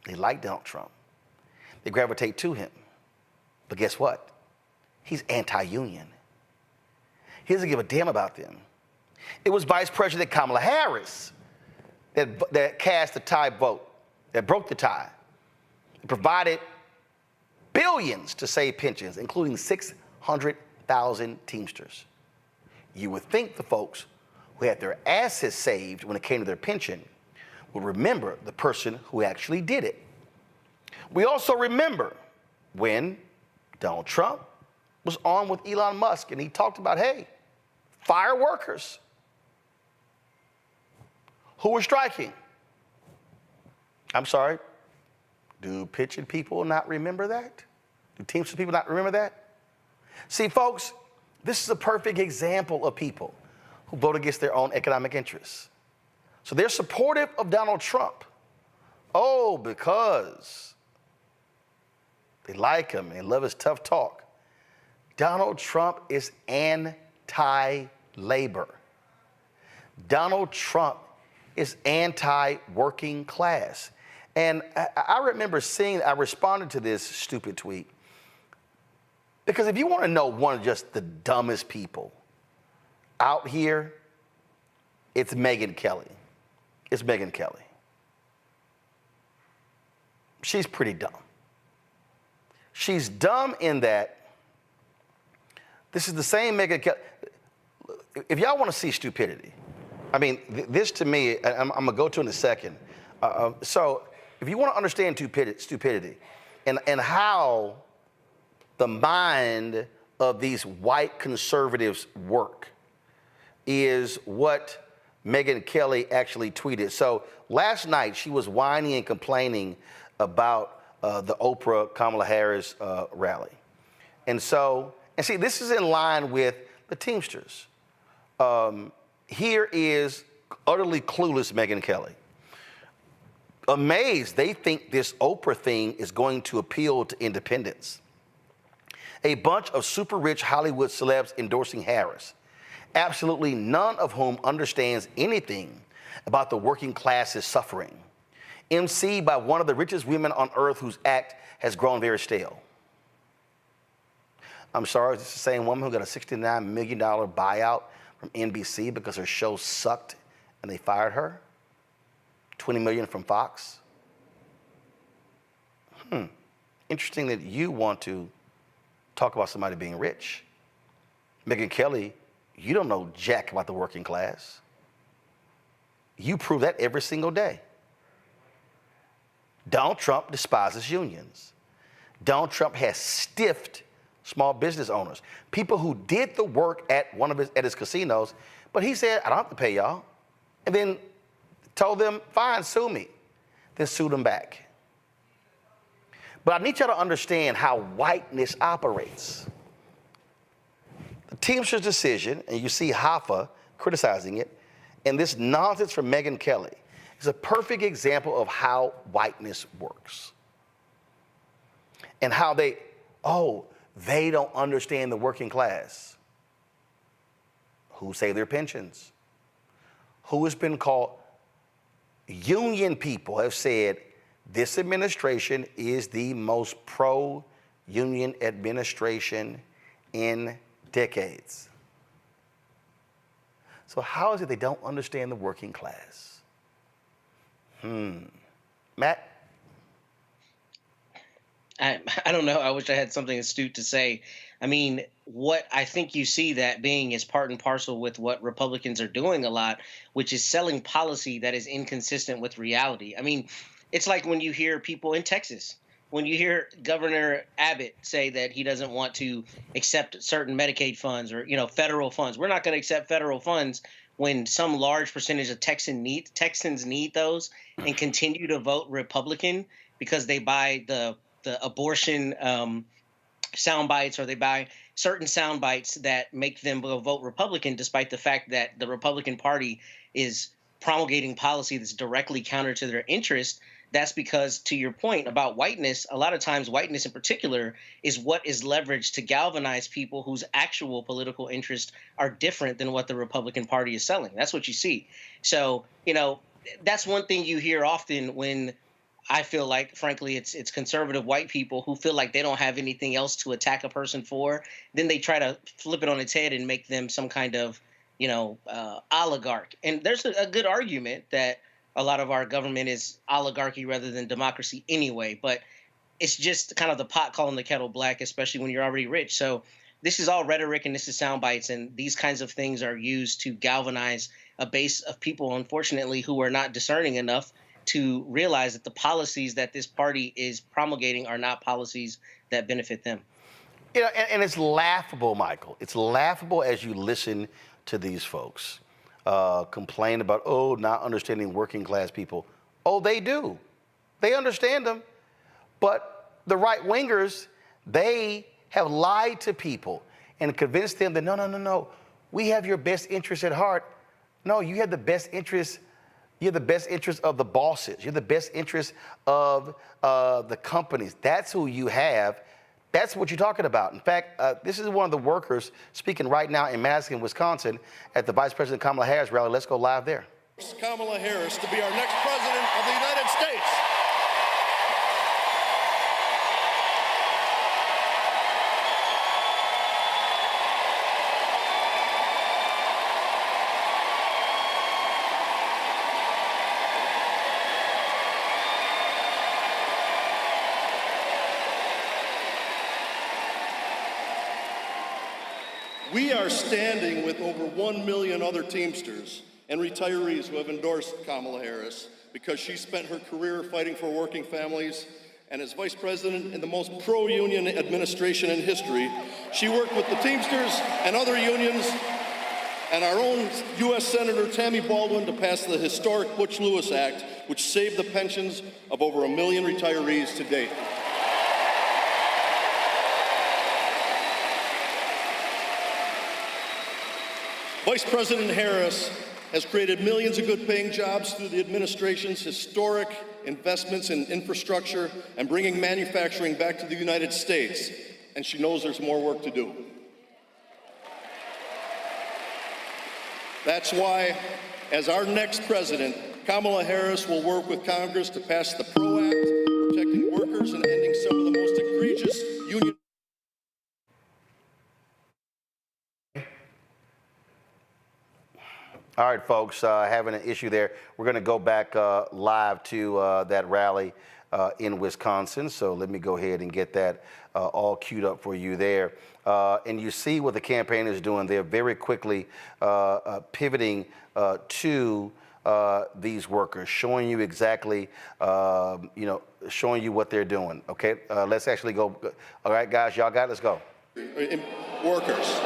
They like Donald Trump. They gravitate to him. But guess what? He's anti-union. He doesn't give a damn about them. It was Vice President Kamala Harris that cast the tie vote, that broke the tie, and provided billions to save pensions, including 600,000 Teamsters. You would think the folks who had their asses saved when it came to their pension would remember the person who actually did it. We also remember when Donald Trump was on with Elon Musk and he talked about, hey, fire workers who were striking. I'm sorry, do pension people not remember that? Do Teamsters people not remember that? See, folks, this is a perfect example of people who vote against their own economic interests. So they're supportive of Donald Trump. Oh, because they like him and love his tough talk. Donald Trump is anti-labor. Donald Trump is anti-working class. And I remember I responded to this stupid tweet. Because if you want to know one of just the dumbest people out here, it's Megyn Kelly. It's Megyn Kelly. She's pretty dumb. She's dumb in that this is the same Megyn Kelly. If y'all want to see stupidity, I mean, this to me, I'm going to go to in a second. So if you want to understand stupidity and how the mind of these white conservatives work is what Megyn Kelly actually tweeted. So last night she was whining and complaining about the Oprah Kamala Harris rally. And see, this is in line with the Teamsters. Here is utterly clueless Megyn Kelly. amazed. They think this Oprah thing is going to appeal to independents. A bunch of super rich Hollywood celebs endorsing Harris, absolutely none of whom understands anything about the working class's suffering. emceed by one of the richest women on earth whose act has grown very stale. I'm sorry, is this the same woman who got a $69 million buyout from NBC because her show sucked and they fired her? $20 million from Fox? Interesting that you want to talk about somebody being rich. Megyn Kelly, you don't know jack about the working class. You prove that every single day. Donald Trump despises unions. Donald Trump has stiffed small business owners, people who did the work at his casinos, but he said, I don't have to pay y'all. And then told them, fine, sue me. Then sued them back. But I need y'all to understand how whiteness operates. The Teamsters decision, and you see Hoffa criticizing it, and this nonsense from Megyn Kelly is a perfect example of how whiteness works. And how they don't understand the working class. Who save their pensions? Who has been called? Union people have said this administration is the most pro-union administration in decades. So how is it they don't understand the working class? Matt? I don't know. I wish I had something astute to say. I mean, what I think you see that being is part and parcel with what Republicans are doing a lot, which is selling policy that is inconsistent with reality. I mean, it's like when you hear people in Texas, when you hear Governor Abbott say that he doesn't want to accept certain Medicaid funds or, federal funds. We're not going to accept federal funds when some large percentage of Texans need those and continue to vote Republican because they buy the abortion sound bites, or they buy certain sound bites that make them vote Republican, despite the fact that the Republican Party is promulgating policy that's directly counter to their interest. That's because, to your point about whiteness, a lot of times whiteness in particular is what is leveraged to galvanize people whose actual political interests are different than what the Republican Party is selling. That's what you see. So, that's one thing you hear often when I feel like, frankly, it's conservative white people who feel like they don't have anything else to attack a person for. Then they try to flip it on its head and make them some kind of, oligarch. And there's a good argument that a lot of our government is oligarchy rather than democracy anyway. But it's just kind of the pot calling the kettle black, especially when you're already rich. So this is all rhetoric and this is sound bites. And these kinds of things are used to galvanize a base of people, unfortunately, who are not discerning enough to realize that the policies that this party is promulgating are not policies that benefit them. And it's laughable, Michael. It's laughable as you listen to these folks complain about, not understanding working class people. They do. They understand them. But the right-wingers, they have lied to people and convinced them that, no, we have your best interest at heart. No, you have the best interest. You're the best interest of the bosses. You're the best interest of the companies. That's who you have. That's what you're talking about. In fact, this is one of the workers speaking right now in Madison, Wisconsin, at the Vice President Kamala Harris rally. Let's go live there. Kamala Harris to be our next president of the United States. We are standing with over 1 million other Teamsters and retirees who have endorsed Kamala Harris because she spent her career fighting for working families, and as vice president in the most pro-union administration in history, she worked with the Teamsters and other unions and our own U.S. Senator Tammy Baldwin to pass the historic Butch-Lewis Act, which saved the pensions of over 1 million retirees to date. Vice President Harris has created millions of good-paying jobs through the administration's historic investments in infrastructure and bringing manufacturing back to the United States, and she knows there's more work to do. That's why, as our next president, Kamala Harris will work with Congress to pass the PRO Act, protecting workers and ending some of the most egregious union. All right, folks, having an issue there. We're going to go back live to that rally in Wisconsin. So let me go ahead and get that all queued up for you there. And you see what the campaign is doing. They're very quickly pivoting to these workers, showing you exactly, showing you what they're doing. Okay, let's actually go. All right, guys, y'all got it? Let's go. Workers.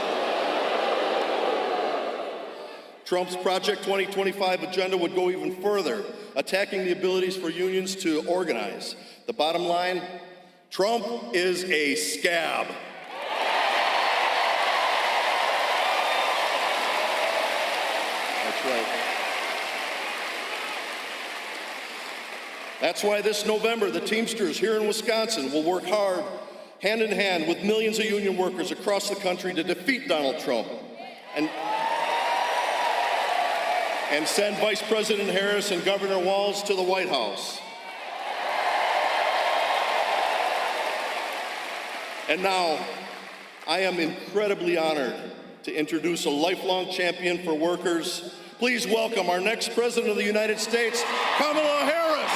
Trump's Project 2025 agenda would go even further, attacking the abilities for unions to organize. The bottom line, Trump is a scab. That's right. That's why this November, the Teamsters here in Wisconsin will work hard, hand in hand with millions of union workers across the country to defeat Donald Trump and send Vice President Harris and Governor Walz to the White House. And now, I am incredibly honored to introduce a lifelong champion for workers. Please welcome our next President of the United States, Kamala Harris.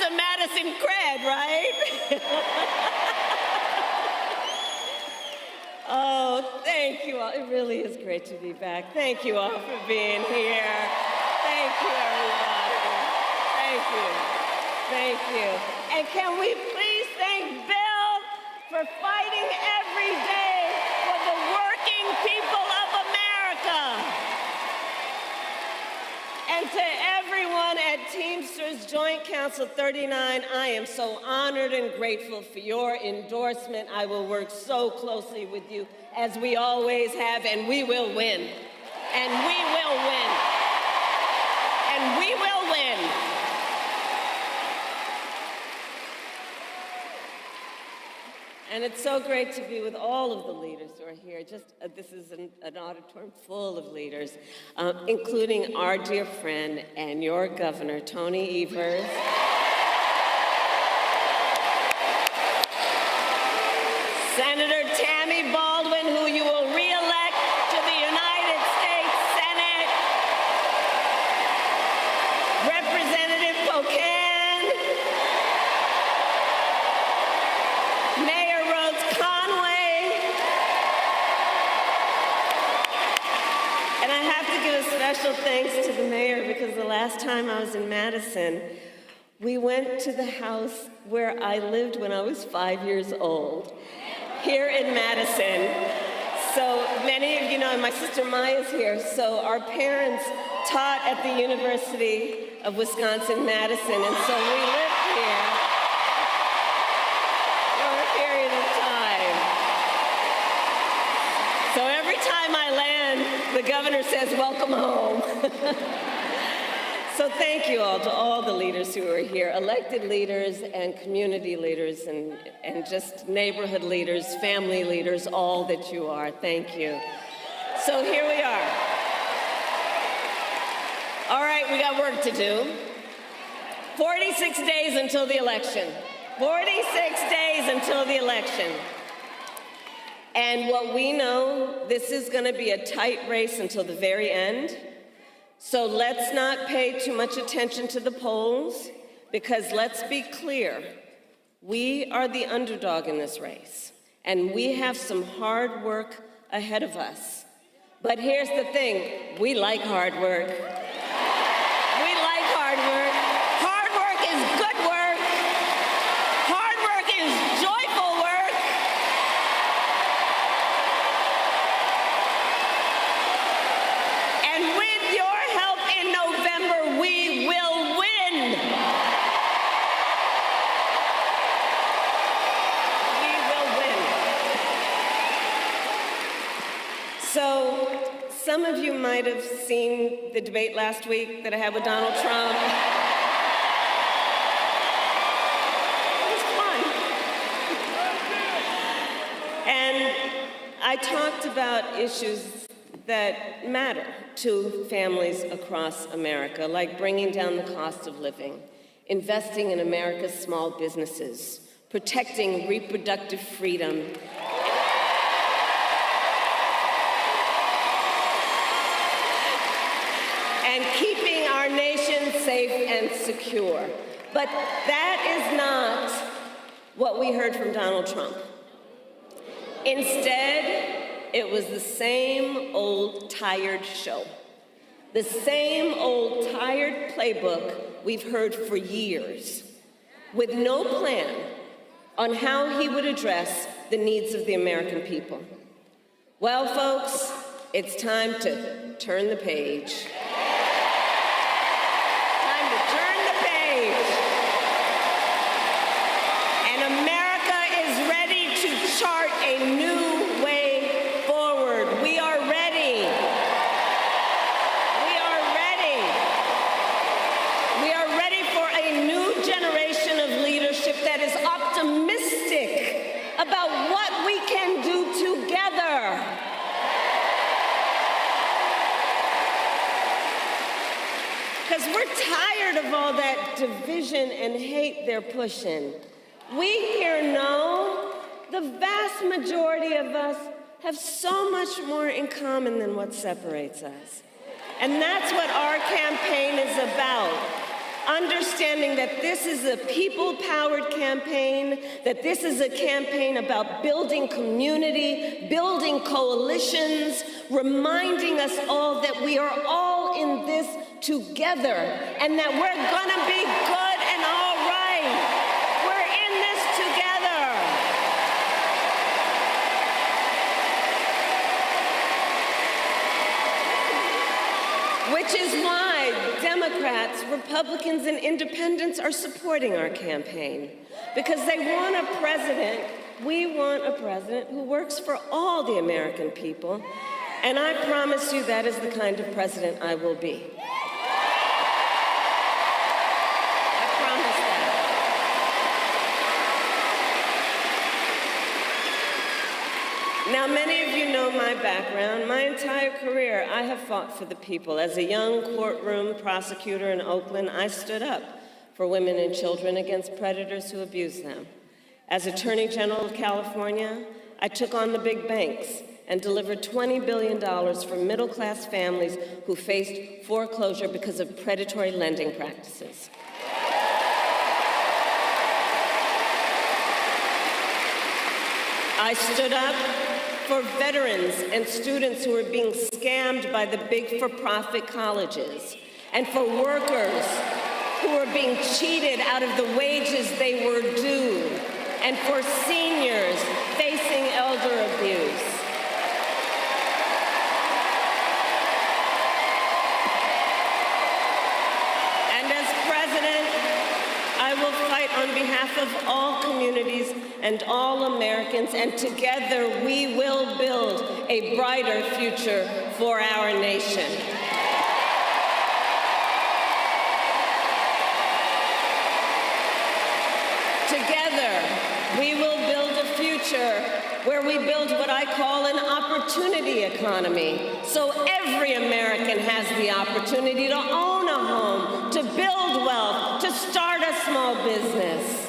Madison cred, right? Oh, thank you all. It really is great to be back. Thank you all for being here. Thank you, everybody. Thank you. Thank you. And can we please thank Bill for fighting every day for the working people of America? And to everyone at Teamsters Joint Council 39, I am so honored and grateful for your endorsement. I will work so closely with you, as we always have, and we will win. And we will win. And we will win. And it's so great to be with all of the leaders who are here. This is an auditorium full of leaders, including our dear friend and your governor, Tony Evers. Senator Tammy Baldwin, who you will re-elect to the United States Senate. Representative Pocan. Mayor Rhodes Conway. And I have to give a special thanks to the mayor, because the last time I was in Madison, we went to the house where I lived when I was 5 years old, here in Madison. So many of you know, and my sister Maya's here, so our parents taught at the University of Wisconsin-Madison, and so we lived here for a period of time. So every time I land, the governor says, "Welcome home." So thank you all to all the leaders who are here, elected leaders and community leaders and just neighborhood leaders, family leaders, all that you are. Thank you. So here we are. All right, we got work to do. 46 days until the election. 46 days until the election. And what we know, this is going to be a tight race until the very end. So let's not pay too much attention to the polls, because let's be clear, we are the underdog in this race, and we have some hard work ahead of us. But here's the thing, we like hard work. We like hard work. Hard work is good work. Hard work is joyful work. And with your help in November, we will win. We will win. So, some of you might have seen the debate last week that I had with Donald Trump. It was fun. And I talked about issues that matter to families across America, like bringing down the cost of living, investing in America's small businesses, protecting reproductive freedom, and keeping our nation safe and secure. But that is not what we heard from Donald Trump. Instead, it was the same old tired show. The same old tired playbook we've heard for years, with no plan on how he would address the needs of the American people. Well, folks, it's time to turn the page. Time to turn the page. And America is ready to chart a new way forward. We are ready. We are ready. We are ready for a new generation of leadership that is optimistic about what we can do together. Because we're tired of all that division and hate they're pushing. We here know the vast majority of us have so much more in common than what separates us. And that's what our campaign is about. Understanding that this is a people-powered campaign, that this is a campaign about building community, building coalitions, reminding us all that we are all in this together, and that we're gonna be good and all right. We're in this together. Which is why Democrats, Republicans, and independents are supporting our campaign, because they want a president, we want a president who works for all the American people, and I promise you that is the kind of president I will be. I promise that. Now, many of you know my background. My entire career, I have fought for the people. As a young courtroom prosecutor in Oakland, I stood up for women and children against predators who abuse them. As Attorney General of California, I took on the big banks and delivered $20 billion for middle-class families who faced foreclosure because of predatory lending practices. I stood up for veterans and students who were being scammed by the big for-profit colleges, and for workers who were being cheated out of the wages they were due, and for seniors facing elder abuse. behalf of all communities and all Americans, and together we will build a brighter future for our nation. Together, we will build a future where we build what I call an opportunity economy, so every American has the opportunity to own a home, to build wealth, to start a small business.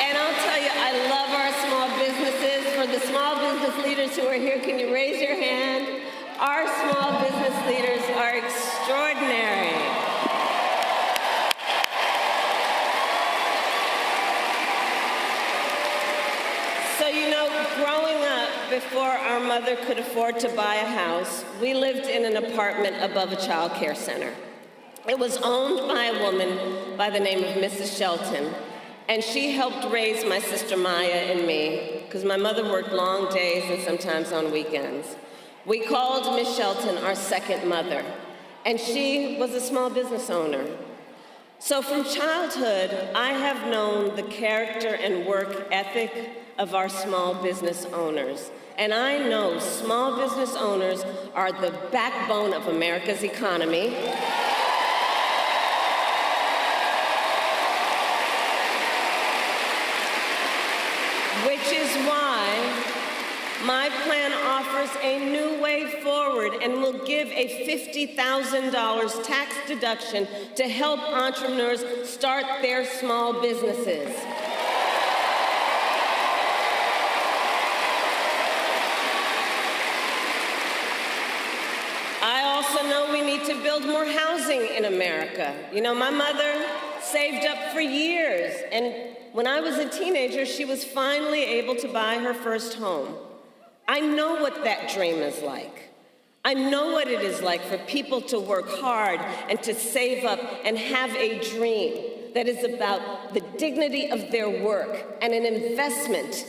And I'll tell you, I love our small businesses. For the small business leaders who are here, can you raise your hand? Our small business leaders are extraordinary. So, you know, growing up, before our mother could afford to buy a house, we lived in an apartment above a child care center. It was owned by a woman by the name of Mrs. Shelton, and she helped raise my sister Maya and me, because my mother worked long days and sometimes on weekends. We called Miss Shelton our second mother, and she was a small business owner. So from childhood, I have known the character and work ethic of our small business owners. And I know small business owners are the backbone of America's economy. Which is why my plan offers a new way forward and will give a $50,000 tax deduction to help entrepreneurs start their small businesses. I also know we need to build more housing in America. You know, my mother saved up for years, and when I was a teenager, she was finally able to buy her first home. I know what that dream is like. I know what it is like for people to work hard and to save up and have a dream that is about the dignity of their work and an investment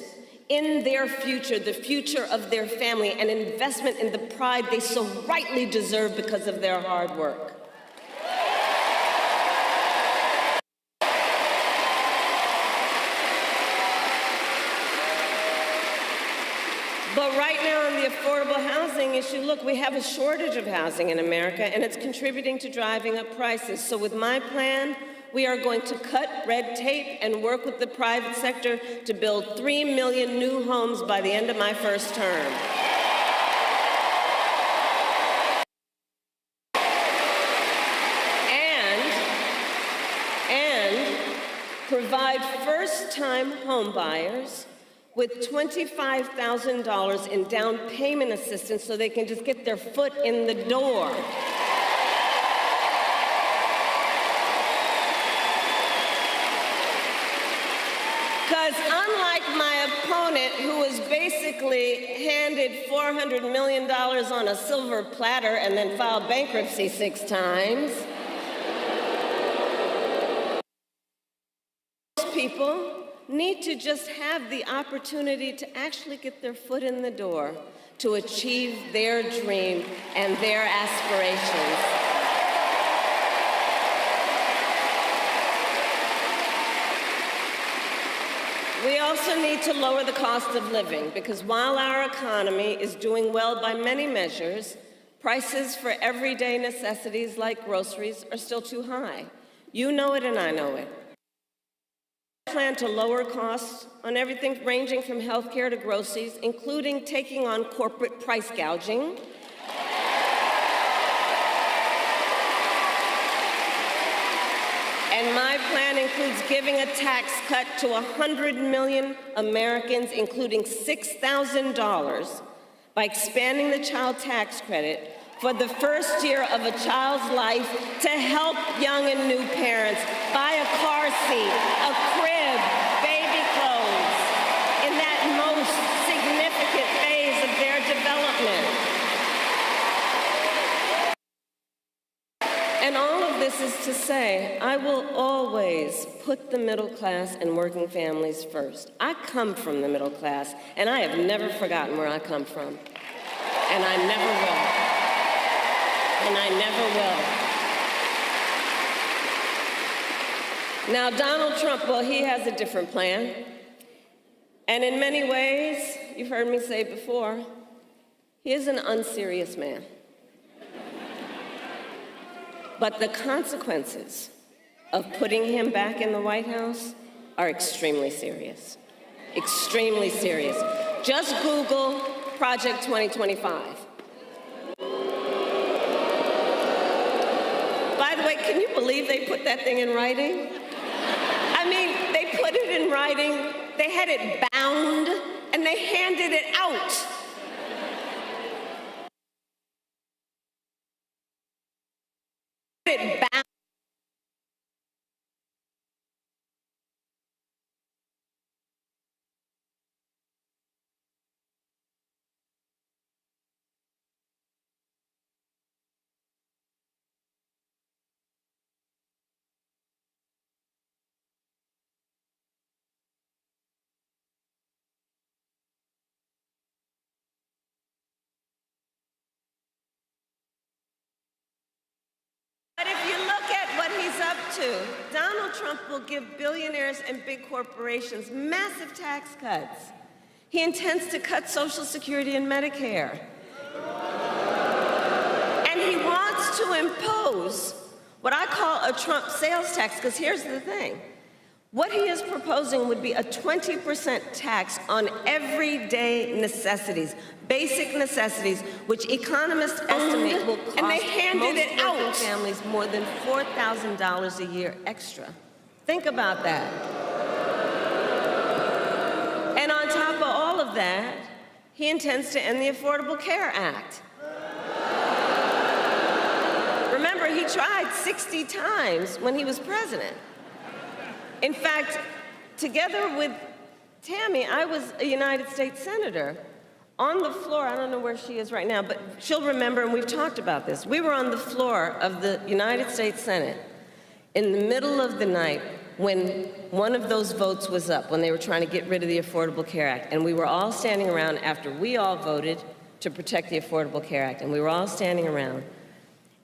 in their future, the future of their family, an investment in the pride they so rightly deserve because of their hard work. But right now on the affordable housing issue, look, we have a shortage of housing in America, and it's contributing to driving up prices. So with my plan, we are going to cut red tape and work with the private sector to build 3 million new homes by the end of my first term. And provide first-time home buyers with $25,000 in down payment assistance so they can just get their foot in the door. Because unlike my opponent, who was basically handed $400 million on a silver platter and then filed bankruptcy 6 times, most people need to just have the opportunity to actually get their foot in the door to achieve their dream and their aspirations. We also need to lower the cost of living, because while our economy is doing well by many measures, prices for everyday necessities like groceries are still too high. You know it and I know it. I plan to lower costs on everything ranging from healthcare to groceries, including taking on corporate price gouging. And my plan includes giving a tax cut to 100 million Americans, including $6,000, by expanding the child tax credit for the first year of a child's life to help young and new parents buy a car seat, a crib, baby clothes, in that most significant phase of their development. And all of this is to say, I will always put the middle class and working families first. I come from the middle class, and I have never forgotten where I come from. And I never will. And I never will. Now, Donald Trump, well, he has a different plan. And in many ways, you've heard me say before, he is an unserious man. But the consequences of putting him back in the White House are extremely serious. Extremely serious. Just Google Project 2025. By the way, can you believe they put that thing in writing? I mean, they put it in writing, they had it bound, and they handed it out. It bound. But if you look at what he's up to, Donald Trump will give billionaires and big corporations massive tax cuts. He intends to cut Social Security and Medicare. And he wants to impose what I call a Trump sales tax, because here's the thing. What he is proposing would be a 20% tax on everyday necessities, basic necessities, which economists estimate will cost most working families more than $4,000 a year extra. Think about that. And on top of all of that, he intends to end the Affordable Care Act. Remember, he tried 60 times when he was president. In fact, together with Tammy, I was a United States Senator. On the floor, I don't know where she is right now, but she'll remember, and we've talked about this. We were on the floor of the United States Senate in the middle of the night when one of those votes was up, when they were trying to get rid of the Affordable Care Act. And we were all standing around after we all voted to protect the Affordable Care Act. And we were all standing around.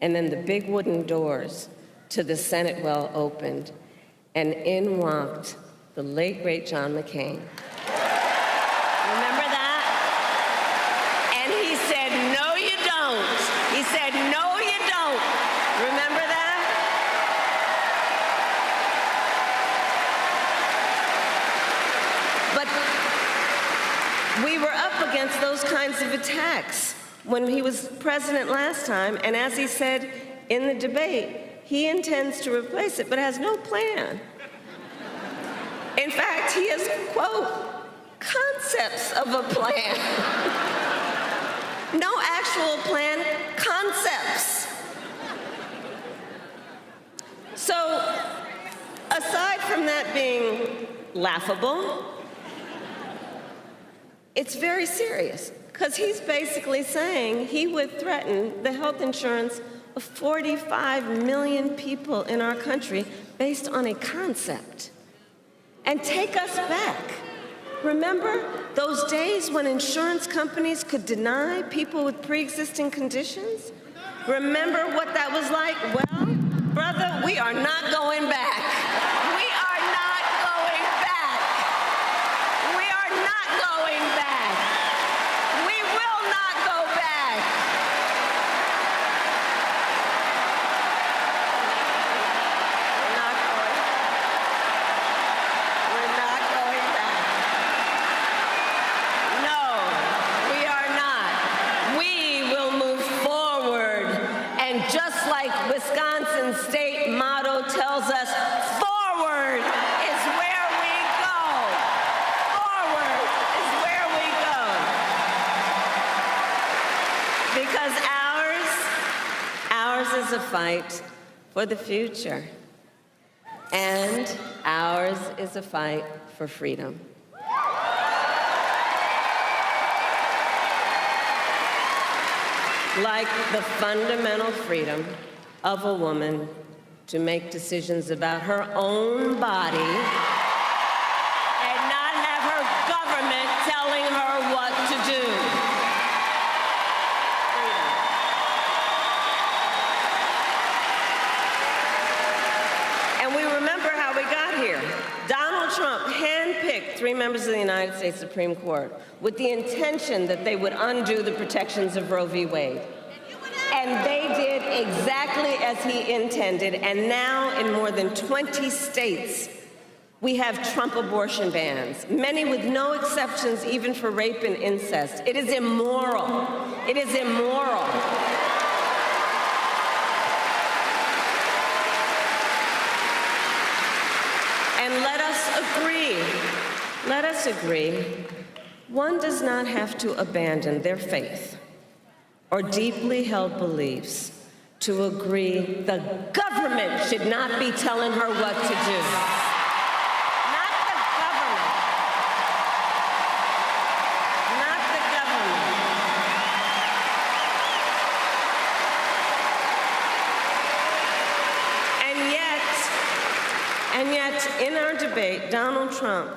And then the big wooden doors to the Senate well opened. And in walked the late, great John McCain. Remember that? And he said, no, you don't. He said, no, you don't. Remember that? But we were up against those kinds of attacks when he was president last time, and as he said in the debate, he intends to replace it, but has no plan. In fact, he has, quote, concepts of a plan. No actual plan, concepts. So, aside from that being laughable, it's very serious, because he's basically saying he would threaten the health insurance of 45 million people in our country based on a concept. And take us back. Remember those days when insurance companies could deny people with pre-existing conditions? Remember what that was like? Well, brother, we are not going back. We are not going back. We are not going back. We will not go back. Wisconsin's state motto tells us, forward is where we go. Forward is where we go. Because ours is a fight for the future. And ours is a fight for freedom. Like the fundamental freedom of a woman to make decisions about her own body and not have her government telling her what to do. 3 members of the United States Supreme Court with the intention that they would undo the protections of Roe v. Wade. And they did exactly as he intended. And now in more than 20 states, we have Trump abortion bans, many with no exceptions even for rape and incest. It is immoral. It is immoral. And let us agree, one does not have to abandon their faith or deeply held beliefs to agree the government should not be telling her what to do. Not the government. Not the government. And yet, in our debate, Donald Trump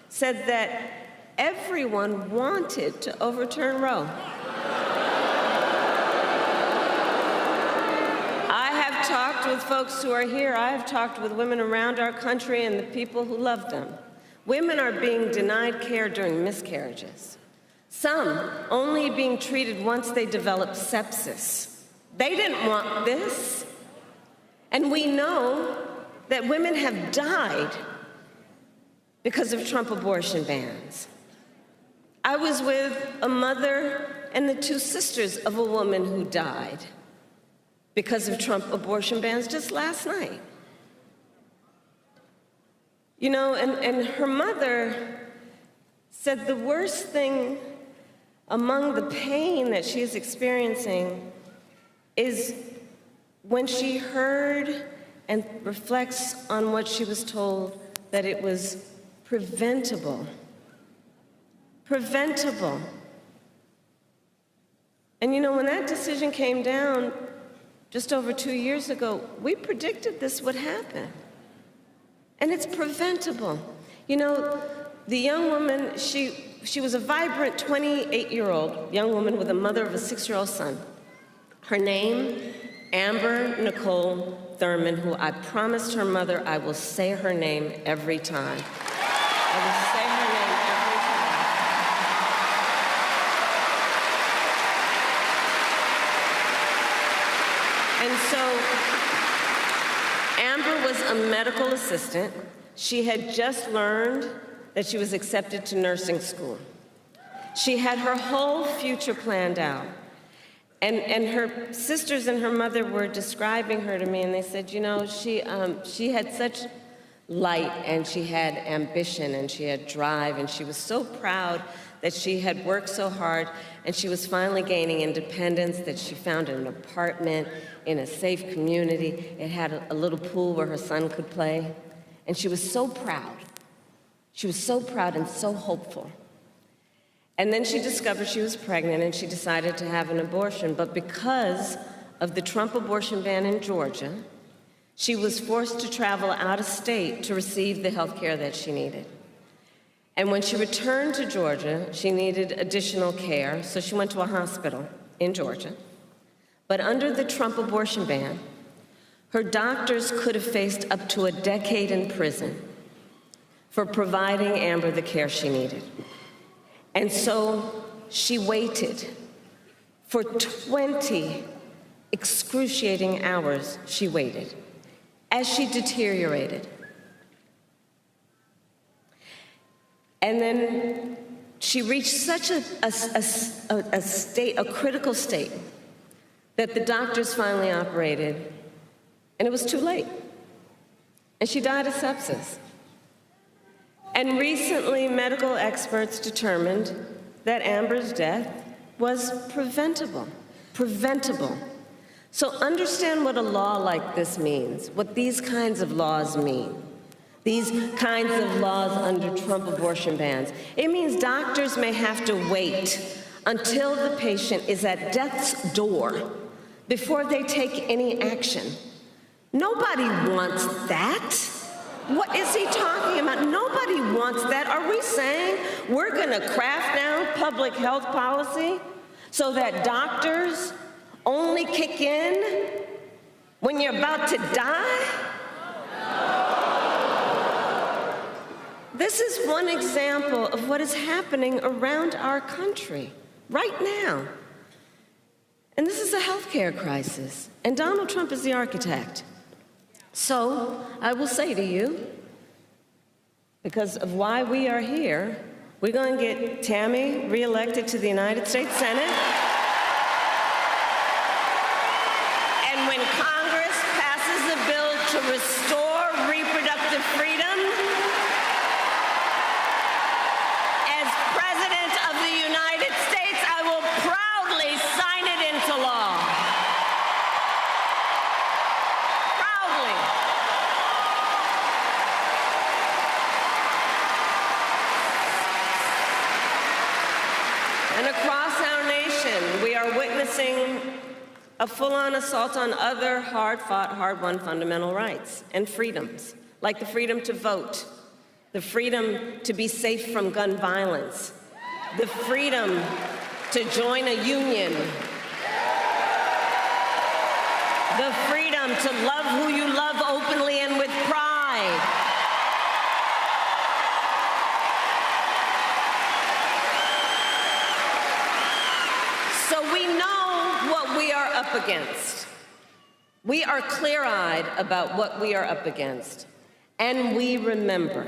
said that everyone wanted to overturn Roe. I have talked with folks who are here. I have talked with women around our country and the people who love them. Women are being denied care during miscarriages. Some only being treated once they develop sepsis. They didn't want this. And we know that women have died because of Trump abortion bans. I was with a mother and the 2 sisters of a woman who died because of Trump abortion bans just last night. You know, and her mother said the worst thing among the pain that she is experiencing is when she heard and reflects on what she was told, that it was preventable. Preventable. And you know, when that decision came down just over 2 years ago, we predicted this would happen. And it's preventable. You know, the young woman, she was a vibrant 28-year-old young woman with a mother of a 6-year-old son. Her name, Amber Nicole Thurman, who I promised her mother I will say her name every time. I will say her name every time. And so Amber was a medical assistant. She had just learned that she was accepted to nursing school. She had her whole future planned out. And her sisters and her mother were describing her to me, and they said, you know, she had such light, and she had ambition, and she had drive, and she was so proud that she had worked so hard, and she was finally gaining independence, that she found an apartment in a safe community. It had a little pool where her son could play, and she was so proud. She was so proud and so hopeful. And then she discovered she was pregnant, and she decided to have an abortion. But because of the Trump abortion ban in Georgia, she was forced to travel out of state to receive the health care that she needed. And when she returned to Georgia, she needed additional care, so she went to a hospital in Georgia. But under the Trump abortion ban, her doctors could have faced up to a decade in prison for providing Amber the care she needed. And so she waited for 20 excruciating hours. She waited as she deteriorated. And then she reached such a critical state that the doctors finally operated, and it was too late. And she died of sepsis. And recently, medical experts determined that Amber's death was preventable. Preventable. So understand what a law like this means, what these kinds of laws mean. These kinds of laws under Trump abortion bans. It means doctors may have to wait until the patient is at death's door before they take any action. Nobody wants that. What is he talking about? Nobody wants that. Are we saying we're going to craft down public health policy so that doctors only kick in when you're about to die? This is one example of what is happening around our country right now. And this is a healthcare crisis, and Donald Trump is the architect. So I will say to you, because of why we are here, we're going to get Tammy reelected to the United States Senate. And when Congress passes a bill to restore reproductive freedom, as President of the United States, I will proudly sign it into law. Proudly. And across our nation, we are witnessing a full-on assault on other hard-fought, hard-won fundamental rights and freedoms, like the freedom to vote, the freedom to be safe from gun violence, the freedom to join a union, the freedom to love who you love openly and with pride. So we know what we are up against. We are clear-eyed about what we are up against. And we remember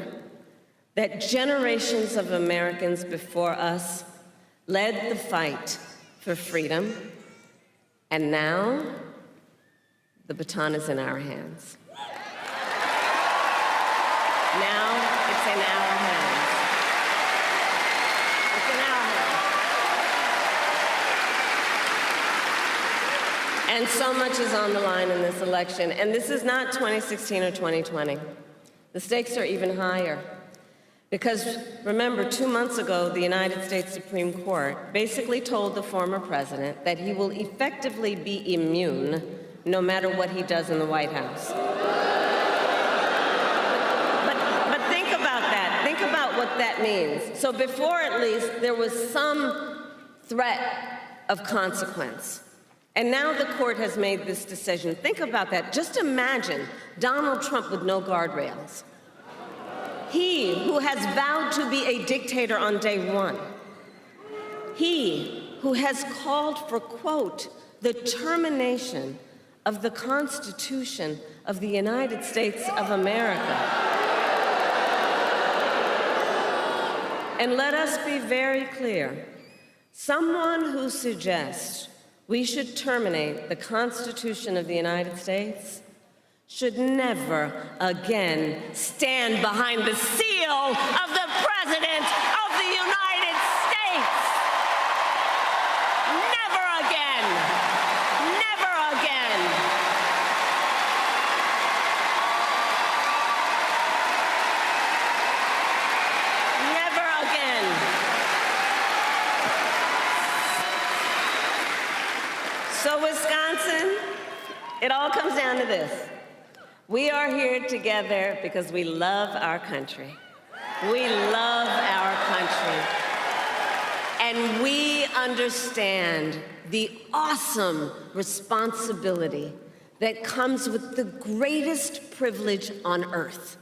that generations of Americans before us led the fight for freedom. And now, the baton is in our hands. Now, it's in our hands. It's in our hands. And so much is on the line in this election. And this is not 2016 or 2020. The stakes are even higher. Because remember, 2 months ago, the United States Supreme Court basically told the former president that he will effectively be immune no matter what he does in the White House. But think about that. Think about what that means. So before, at least, there was some threat of consequence. And now the court has made this decision. Think about that. Just imagine Donald Trump with no guardrails. He who has vowed to be a dictator on day one. He who has called for, quote, the termination of the Constitution of the United States of America. And let us be very clear. Someone who suggests we should terminate the Constitution of the United States should never again stand behind the seal of the President of the United States. Never again. Never again. Never again. So, Wisconsin, it all comes down to this. We are here together because we love our country. We love our country. And we understand the awesome responsibility that comes with the greatest privilege on earth,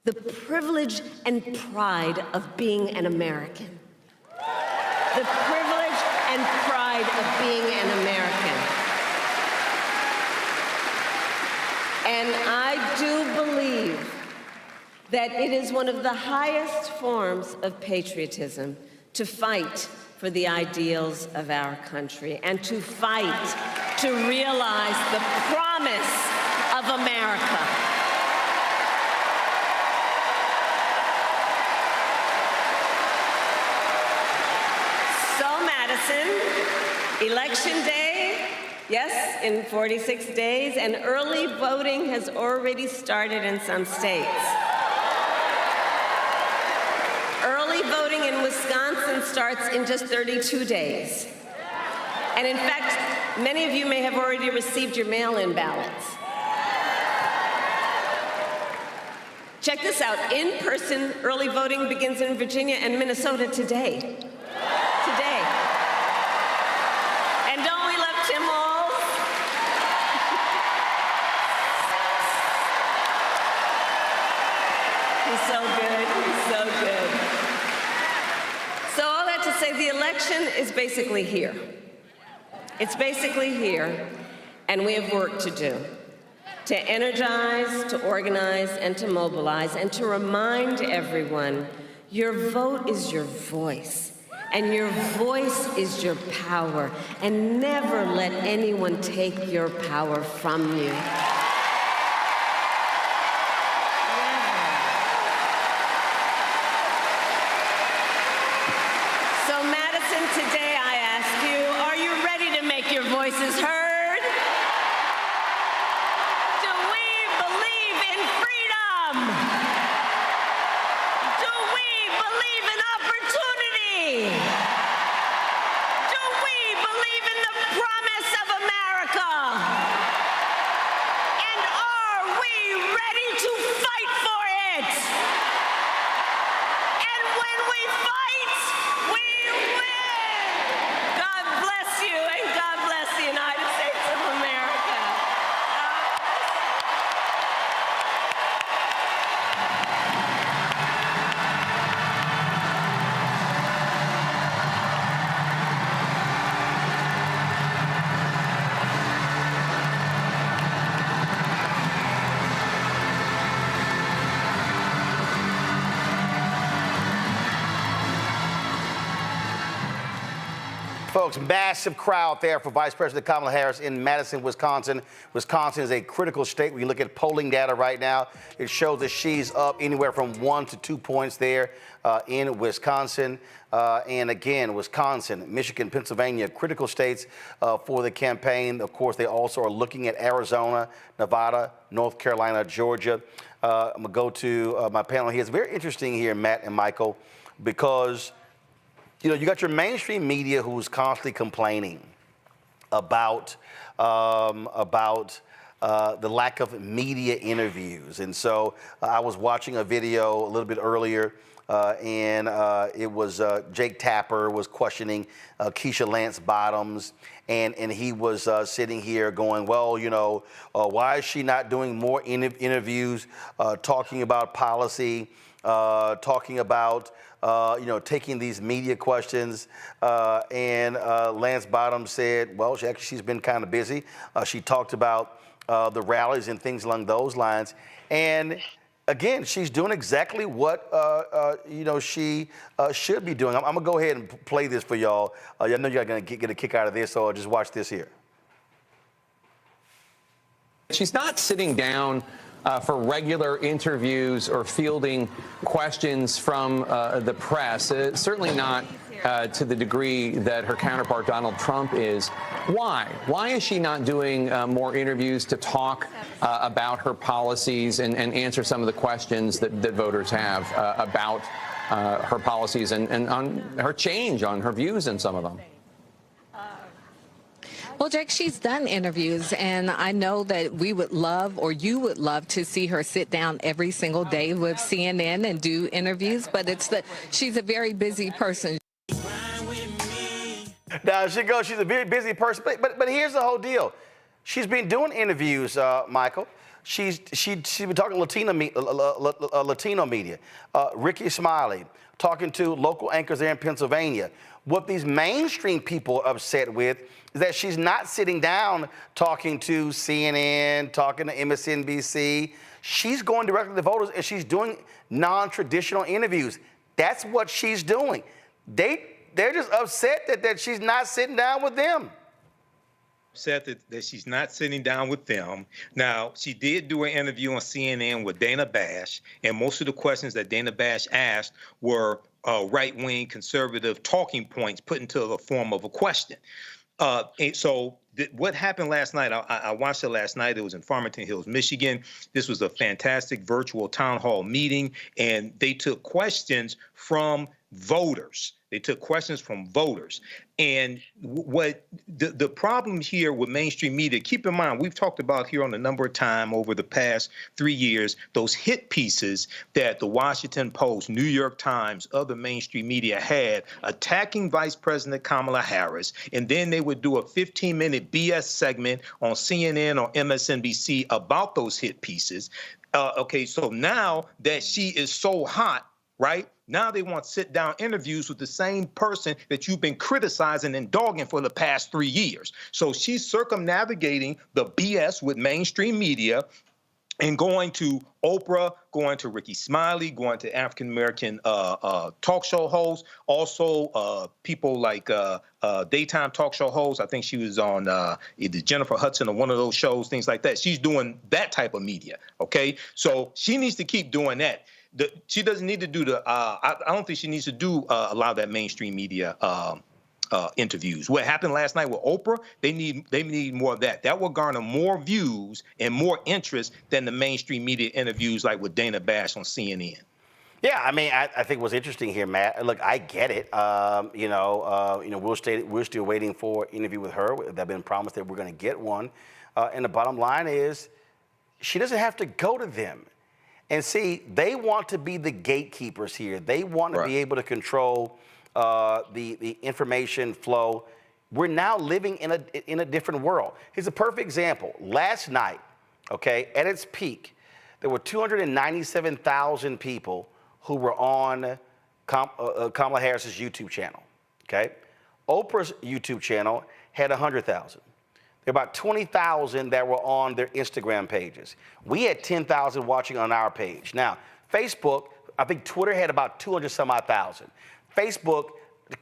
the privilege and pride of being an American. The privilege and pride of being an American. And I do believe that it is one of the highest forms of patriotism to fight for the ideals of our country and to fight to realize the promise of America. So, Madison, Election Day, yes, in 46 days, and early voting has already started in some states. Early voting in Wisconsin starts in just 32 days. And in fact, many of you may have already received your mail-in ballots. Check this out. In-person early voting begins in Virginia and Minnesota today. Today. And don't we love Tim Walz? He's so good. so good. So all that to say, the election is basically here. It's basically here, and we have work to do. To energize, to organize, and to mobilize, and to remind everyone, your vote is your voice, and your voice is your power, and never let anyone take your power from you. So, Madison, today I ask you, are you ready to make your voices heard? Folks, massive crowd there for Vice President Kamala Harris in Madison, Wisconsin. Wisconsin is a critical state. When you look at polling data right now, it shows that she's up anywhere from 1 to 2 points there in Wisconsin. And again, Wisconsin, Michigan, Pennsylvania, critical states for the campaign. Of course, they also are looking at Arizona, Nevada, North Carolina, Georgia. I'm going to go to my panel here. It's very interesting here, Matt and Michael, because you know, you got your mainstream media who's constantly complaining about the lack of media interviews. And so I was watching a video a little bit earlier, and it was Jake Tapper was questioning Keisha Lance Bottoms, and he was sitting here going, well, you know, why is she not doing more interviews, talking about policy, talking about you know, taking these media questions, and Lance Bottoms said, well, she's been kind of busy. She talked about the rallies and things along those lines. And again, she's doing exactly what, you know, she should be doing. I'm gonna go ahead and play this for y'all. I know you're gonna get a kick out of this, so just watch this here. She's not sitting down for regular interviews or fielding questions from the press, certainly not to the degree that her counterpart Donald Trump is. Why? Why is she not doing more interviews to talk about her policies and answer some of the questions that voters have about her policies and on her change on her views in some of them? Well, Jake, she's done interviews, and I know that we would love, or you would love, to see her sit down every single day with CNN and do interviews, but she's a very busy person. Now, she's a very busy person, but here's the whole deal. She's been doing interviews, Michael. She's been talking Latino media, Ricky Smiley, talking to local anchors there in Pennsylvania. What these mainstream people are upset with is that she's not sitting down talking to CNN, talking to MSNBC. She's going directly to voters, and she's doing non-traditional interviews. That's what she's doing. They're just upset that she's not sitting down with them. Upset that she's not sitting down with them. Now, she did do an interview on CNN with Dana Bash, and most of the questions that Dana Bash asked were right-wing conservative talking points put into the form of a question. What happened last night, I watched it last night. It was in Farmington Hills, Michigan. This was a fantastic virtual town hall meeting, and they took questions from voters. And what the problem here with mainstream media, keep in mind, we've talked about here on a number of times over the past 3 years, those hit pieces that the Washington Post, New York Times, other mainstream media had attacking Vice President Kamala Harris. And then they would do a 15-minute BS segment on CNN or MSNBC about those hit pieces. Okay, so now that she is so hot right? Now they want sit-down interviews with the same person that you've been criticizing and dogging for the past 3 years. So she's circumnavigating the BS with mainstream media and going to Oprah, going to Ricky Smiley, going to African-American talk show hosts, also people like daytime talk show hosts. I think she was on either Jennifer Hudson or one of those shows, things like that. She's doing that type of media, okay? So she needs to keep doing that. She doesn't need to do the, I don't think she needs to do a lot of that mainstream media interviews. What happened last night with Oprah, they need more of that. That will garner more views and more interest than the mainstream media interviews like with Dana Bash on CNN. Yeah, I mean, I think what's interesting here, Matt. Look, I get it. We're still waiting for an interview with her. They've been promised that we're going to get one, and the bottom line is, she doesn't have to go to them. And see, they want to be the gatekeepers here. They want to be able to control the information flow. We're now living in a different world. Here's a perfect example. Last night, okay, at its peak, there were 297,000 people who were on Kamala Harris's YouTube channel, okay? Oprah's YouTube channel had 100,000. There were about 20,000 that were on their Instagram pages. We had 10,000 watching on our page. Now, Facebook, I think Twitter had about 200-some-odd thousand. Facebook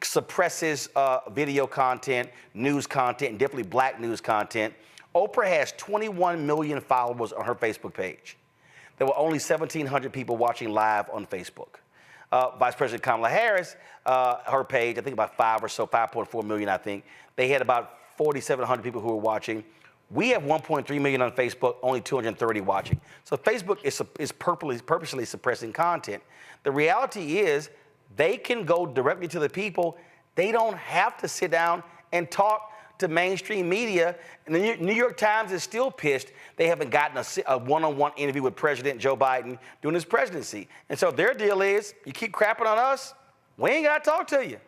suppresses video content, news content, and definitely black news content. Oprah has 21 million followers on her Facebook page. There were only 1,700 people watching live on Facebook. Vice President Kamala Harris, her page, I think about 5.4 million, I think. They had about 4,700 people who were watching. We have 1.3 million on Facebook, only 230 watching. So Facebook is purposely suppressing content. The reality is they can go directly to the people. They don't have to sit down and talk to mainstream media. And the New York Times is still pissed they haven't gotten a one-on-one interview with President Joe Biden during his presidency. And so their deal is, you keep crapping on us, we ain't got to talk to you.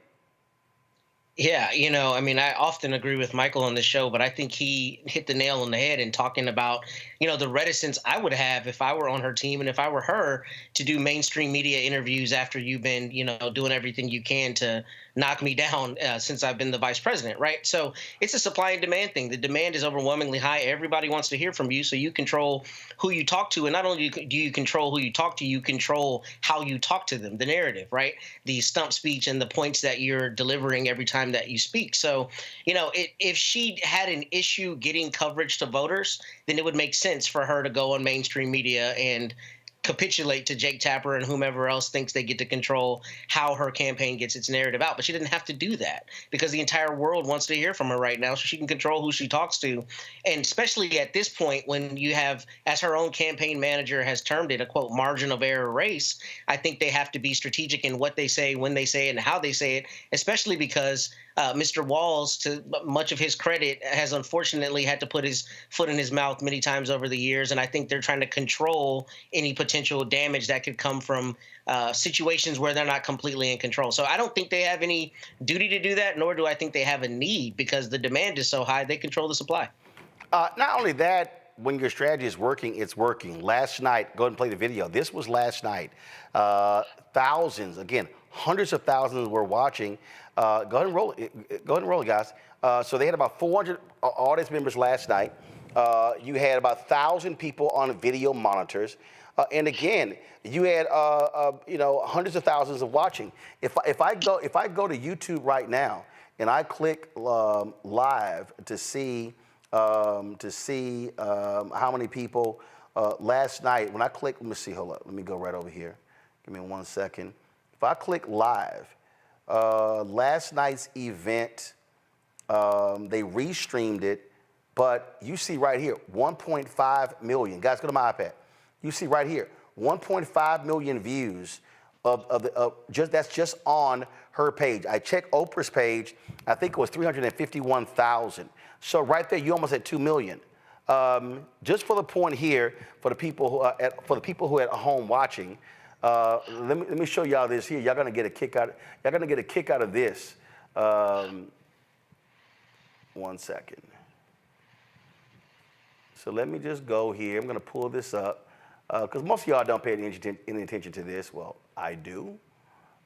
Yeah, I mean, I often agree with Michael on this show, but I think he hit the nail on the head in talking about, the reticence I would have if I were on her team and if I were her to do mainstream media interviews after you've been, doing everything you can to knock me down since I've been the vice president, right? So it's a supply and demand thing. The demand is overwhelmingly high. Everybody wants to hear from you, so you control who you talk to. And not only do you control who you talk to, you control how you talk to them, the narrative, right? The stump speech and the points that you're delivering every time that you speak. So, if she had an issue getting coverage to voters, then it would make sense for her to go on mainstream media and capitulate to Jake Tapper and whomever else thinks they get to control how her campaign gets its narrative out. But she didn't have to do that because the entire world wants to hear from her right now, so she can control who she talks to. And especially at this point when you have, as her own campaign manager has termed it, a quote, margin of error race, I think they have to be strategic in what they say, when they say it, and how they say it, especially because Mr. Walz, to much of his credit, has unfortunately had to put his foot in his mouth many times over the years. And I think they're trying to control any potential damage that could come from situations where they're not completely in control. So I don't think they have any duty to do that, nor do I think they have a need, because the demand is so high, they control the supply. Not only that, when your strategy is working, it's working. Last night, go ahead and play the video. This was last night. Thousands, again, hundreds of thousands were watching. Go ahead and roll it. Go ahead and roll it, guys. So they had about 400 audience members last night. You had about 1,000 people on video monitors. And again, you had hundreds of thousands of watching. If I go to YouTube right now and I click live to see how many people last night, when I click, let me see, hold up, let me go right over here. Give me 1 second. If I click live, last night's event, they restreamed it, but you see right here, 1.5 million. Guys, go to my iPad. You see right here, 1.5 million views that's just on her page. I checked Oprah's page. I think it was 351,000. So right there, you almost at 2 million. Just for the point here, for the people who are at home watching, let me show y'all this here. Y'all gonna get a kick out. Y'all gonna get a kick out of this. 1 second. So let me just go here. I'm gonna pull this up. because most of y'all don't pay any attention to this. Well, I do.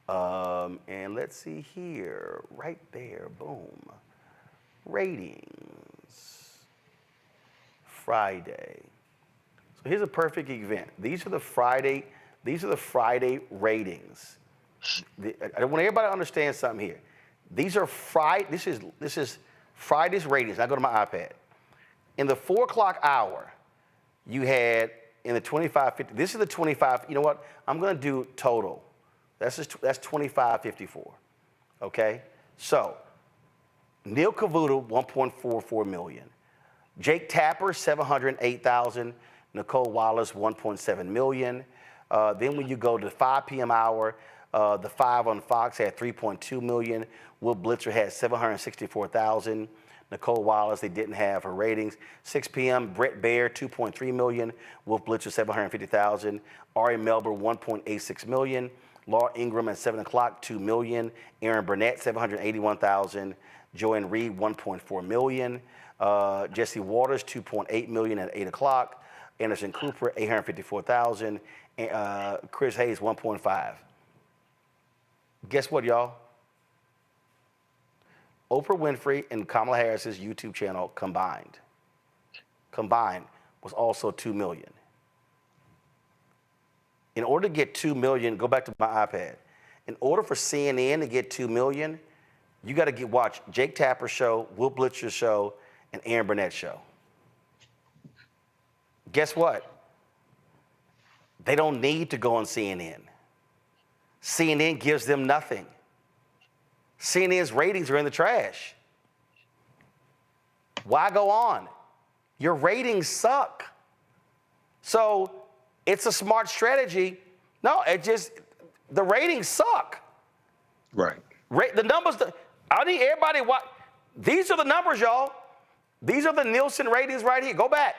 And let's see here, right there, boom. Ratings, Friday. So here's a perfect event. These are the Friday ratings. I want everybody to understand something here. These are this is Friday's ratings. I go to my iPad. In the 4 o'clock hour, you had in the 25-50. This is the 25. You know what? I'm going to do total. That's 25-54. Okay. So Neil Cavuto 1.44 million. Jake Tapper 708,000. Nicole Wallace 1.7 million. Then when you go to the 5 p.m. hour, the 5 on Fox had 3.2 million. Will Blitzer had 764,000. Nicole Wallace, they didn't have her ratings. 6 p.m., Brett Baer, 2.3 million. Wolf Blitzer, 750,000. Ari Melber, 1.86 million. Laura Ingraham at 7 o'clock, 2 million. Aaron Burnett, 781,000. Joanne Reed, 1.4 million. Jesse Waters, 2.8 million at 8 o'clock. Anderson Cooper, 854,000. Chris Hayes, 1.5. Guess what, y'all? Oprah Winfrey and Kamala Harris's YouTube channel combined was also 2 million. In order to get 2 million, go back to my iPad. In order for CNN to get 2 million, you got to watch Jake Tapper's show, Will Blitzer's show, and Aaron Burnett's show. Guess what? They don't need to go on CNN. CNN gives them nothing. CNN's ratings are in the trash. Why go on? Your ratings suck. So it's a smart strategy. No, the ratings suck. Right. The numbers, I need everybody, these are the numbers, y'all. These are the Nielsen ratings right here. Go back.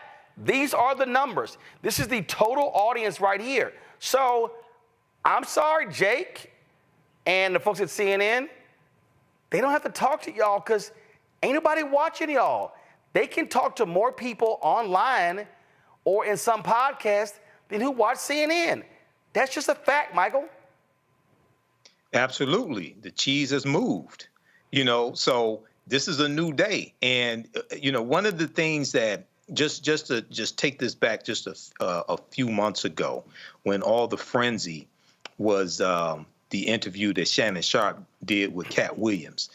These are the numbers. This is the total audience right here. So I'm sorry, Jake and the folks at CNN, they don't have to talk to y'all because ain't nobody watching y'all. They can talk to more people online or in some podcast than who watch CNN. That's just a fact, Michael. Absolutely. The cheese has moved, so this is a new day. And, one of the things that just to take this back just a few months ago when all the frenzy was the interview that Shannon Sharp did with Cat Williams.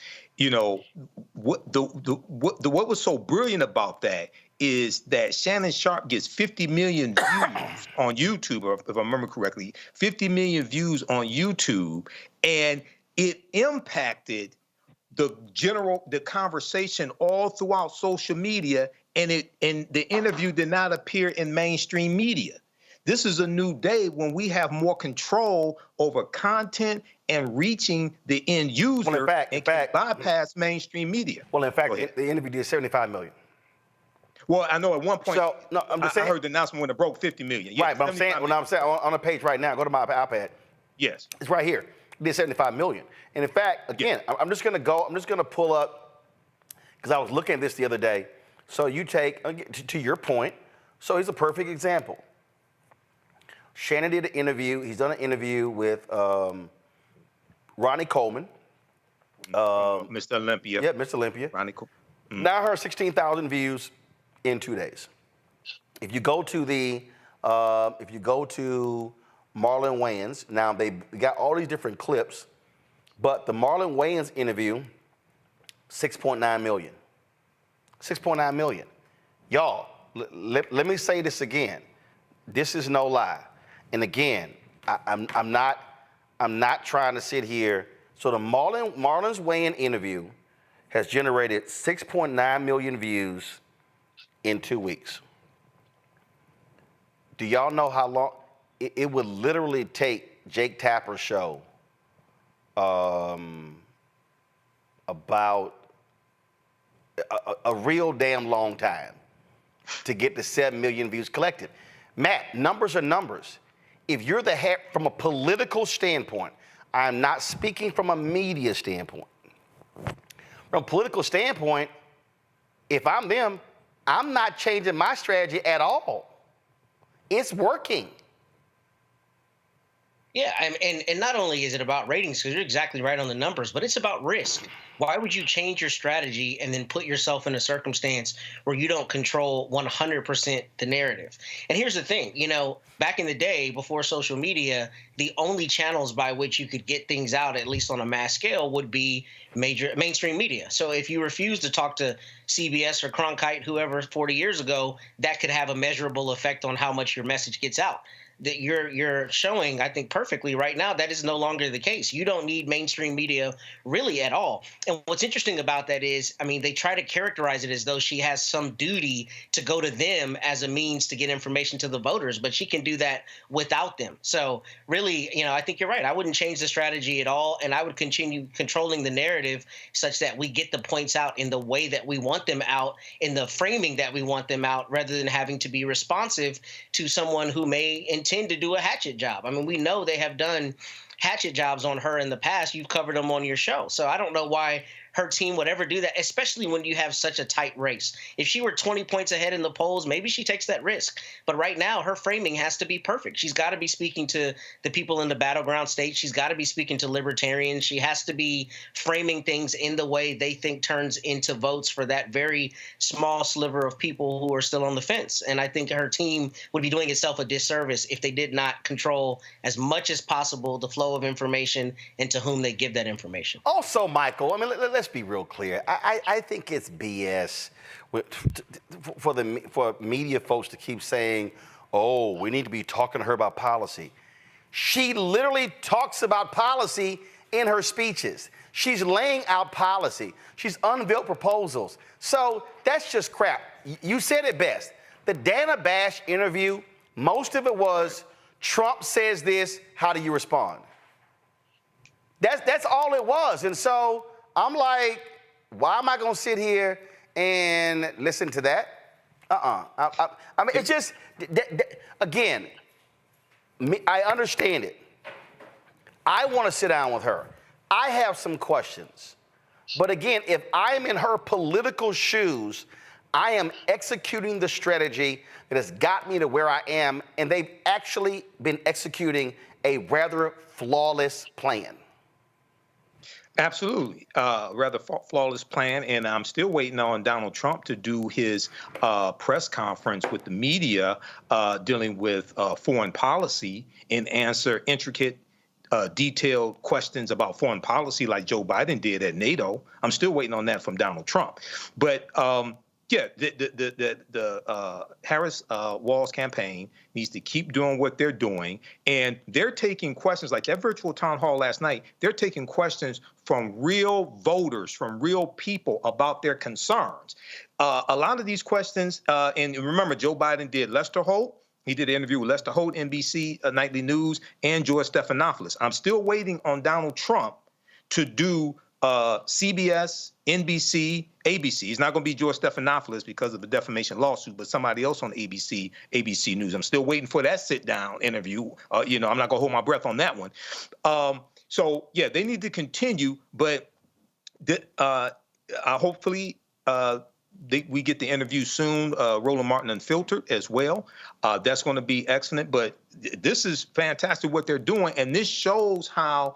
What was so brilliant about that is that Shannon Sharp gets 50 million views on YouTube, or if I remember correctly, 50 million views on YouTube, and it impacted the conversation all throughout social media, and the interview did not appear in mainstream media. This is a new day when we have more control over content and reaching the end user, well, in fact, bypass mainstream media. Well, in fact, the interview did 75 million. Well, I know at one point, so, no, I'm just saying, I heard the announcement when it broke 50 million. Right, but I'm saying on the page right now, go to my iPad. Yes. It's right here. It did 75 million. And in fact, again, I'm just going to pull up, because I was looking at this the other day. So you take, to your point, so here's a perfect example. Shannon did an interview. He's done an interview with Ronnie Coleman. Mr. Olympia. Yeah, Mr. Olympia. Ronnie Coleman. Now her 16,000 views in 2 days. If you go to Marlon Wayans, now they got all these different clips, but the Marlon Wayans interview, 6.9 million. 6.9 million. Y'all, let me say this again. This is no lie. And again, I'm not trying to sit here. So the Marlon's Wayans interview has generated 6.9 million views in 2 weeks. Do y'all know how long it would literally take Jake Tapper's show about a real damn long time to get the 7 million views collected? Matt, numbers are numbers. If you're the head from a political standpoint, I'm not speaking from a media standpoint. From a political standpoint, if I'm them, I'm not changing my strategy at all. it's working. Yeah, and not only is it about ratings, because you're exactly right on the numbers, but it's about risk. Why would you change your strategy and then put yourself in a circumstance where you don't control 100% the narrative? And here's the thing, you know, back in the day before social media, the only channels by which you could get things out, at least on a mass scale, would be mainstream media. So if you refuse to talk to CBS or Cronkite, whoever 40 years ago, that could have a measurable effect on how much your message gets out. That you're showing, I think, perfectly right now, that is no longer the case. You don't need mainstream media really at all. And what's interesting about that is, I mean, they try to characterize it as though she has some duty to go to them as a means to get information to the voters, but she can do that without them. So really, you know, I think you're right. I wouldn't change the strategy at all, and I would continue controlling the narrative such that we get the points out in the way that we want them out, in the framing that we want them out, rather than having to be responsive to someone who may intend to do a hatchet job. I mean, we know they have done hatchet jobs on her in the past. You've covered them on your show. So I don't know why her team would ever do that, especially when you have such a tight race. If she were 20 points ahead in the polls, maybe she takes that risk. But right now, her framing has to be perfect. She's got to be speaking to the people in the battleground states. She's got to be speaking to libertarians. She has to be framing things in the way they think turns into votes for that very small sliver of people who are still on the fence. And I think her team would be doing itself a disservice if they did not control as much as possible the flow of information and to whom they give that information. Also, Michael, I mean, let's be real clear. I think it's BS for media folks to keep saying, oh, we need to be talking to her about policy. She literally talks about policy in her speeches. She's laying out policy. She's unveiled proposals. So that's just crap. You said it best. The Dana Bash interview, most of it was, Trump says this, how do you respond? That's all it was. And so I'm like, why am I going to sit here and listen to that? I mean, it's just, again, I understand it. I want to sit down with her. I have some questions. But again, if I'm in her political shoes, I am executing the strategy that has got me to where I am, and they've actually been executing a rather flawless plan. Absolutely. Rather flawless plan. And I'm still waiting on Donald Trump to do his press conference with the media dealing with foreign policy and answer intricate, detailed questions about foreign policy like Joe Biden did at NATO. I'm still waiting on that from Donald Trump. But yeah, the Harris-Walz campaign needs to keep doing what they're doing. And they're taking questions like that virtual town hall last night. They're taking questions from real voters, from real people about their concerns. A lot of these questions, and remember, Joe Biden did Lester Holt. He did an interview with Lester Holt, NBC Nightly News, and George Stephanopoulos. I'm still waiting on Donald Trump to do CBS, NBC, ABC. He's not going to be George Stephanopoulos because of the defamation lawsuit, but somebody else on ABC News. I'm still waiting for that sit-down interview. You know, I'm not going to hold my breath on that one. So, yeah, they need to continue, but hopefully we get the interview soon, Roland Martin Unfiltered as well. That's going to be excellent, but this is fantastic what they're doing, and this shows how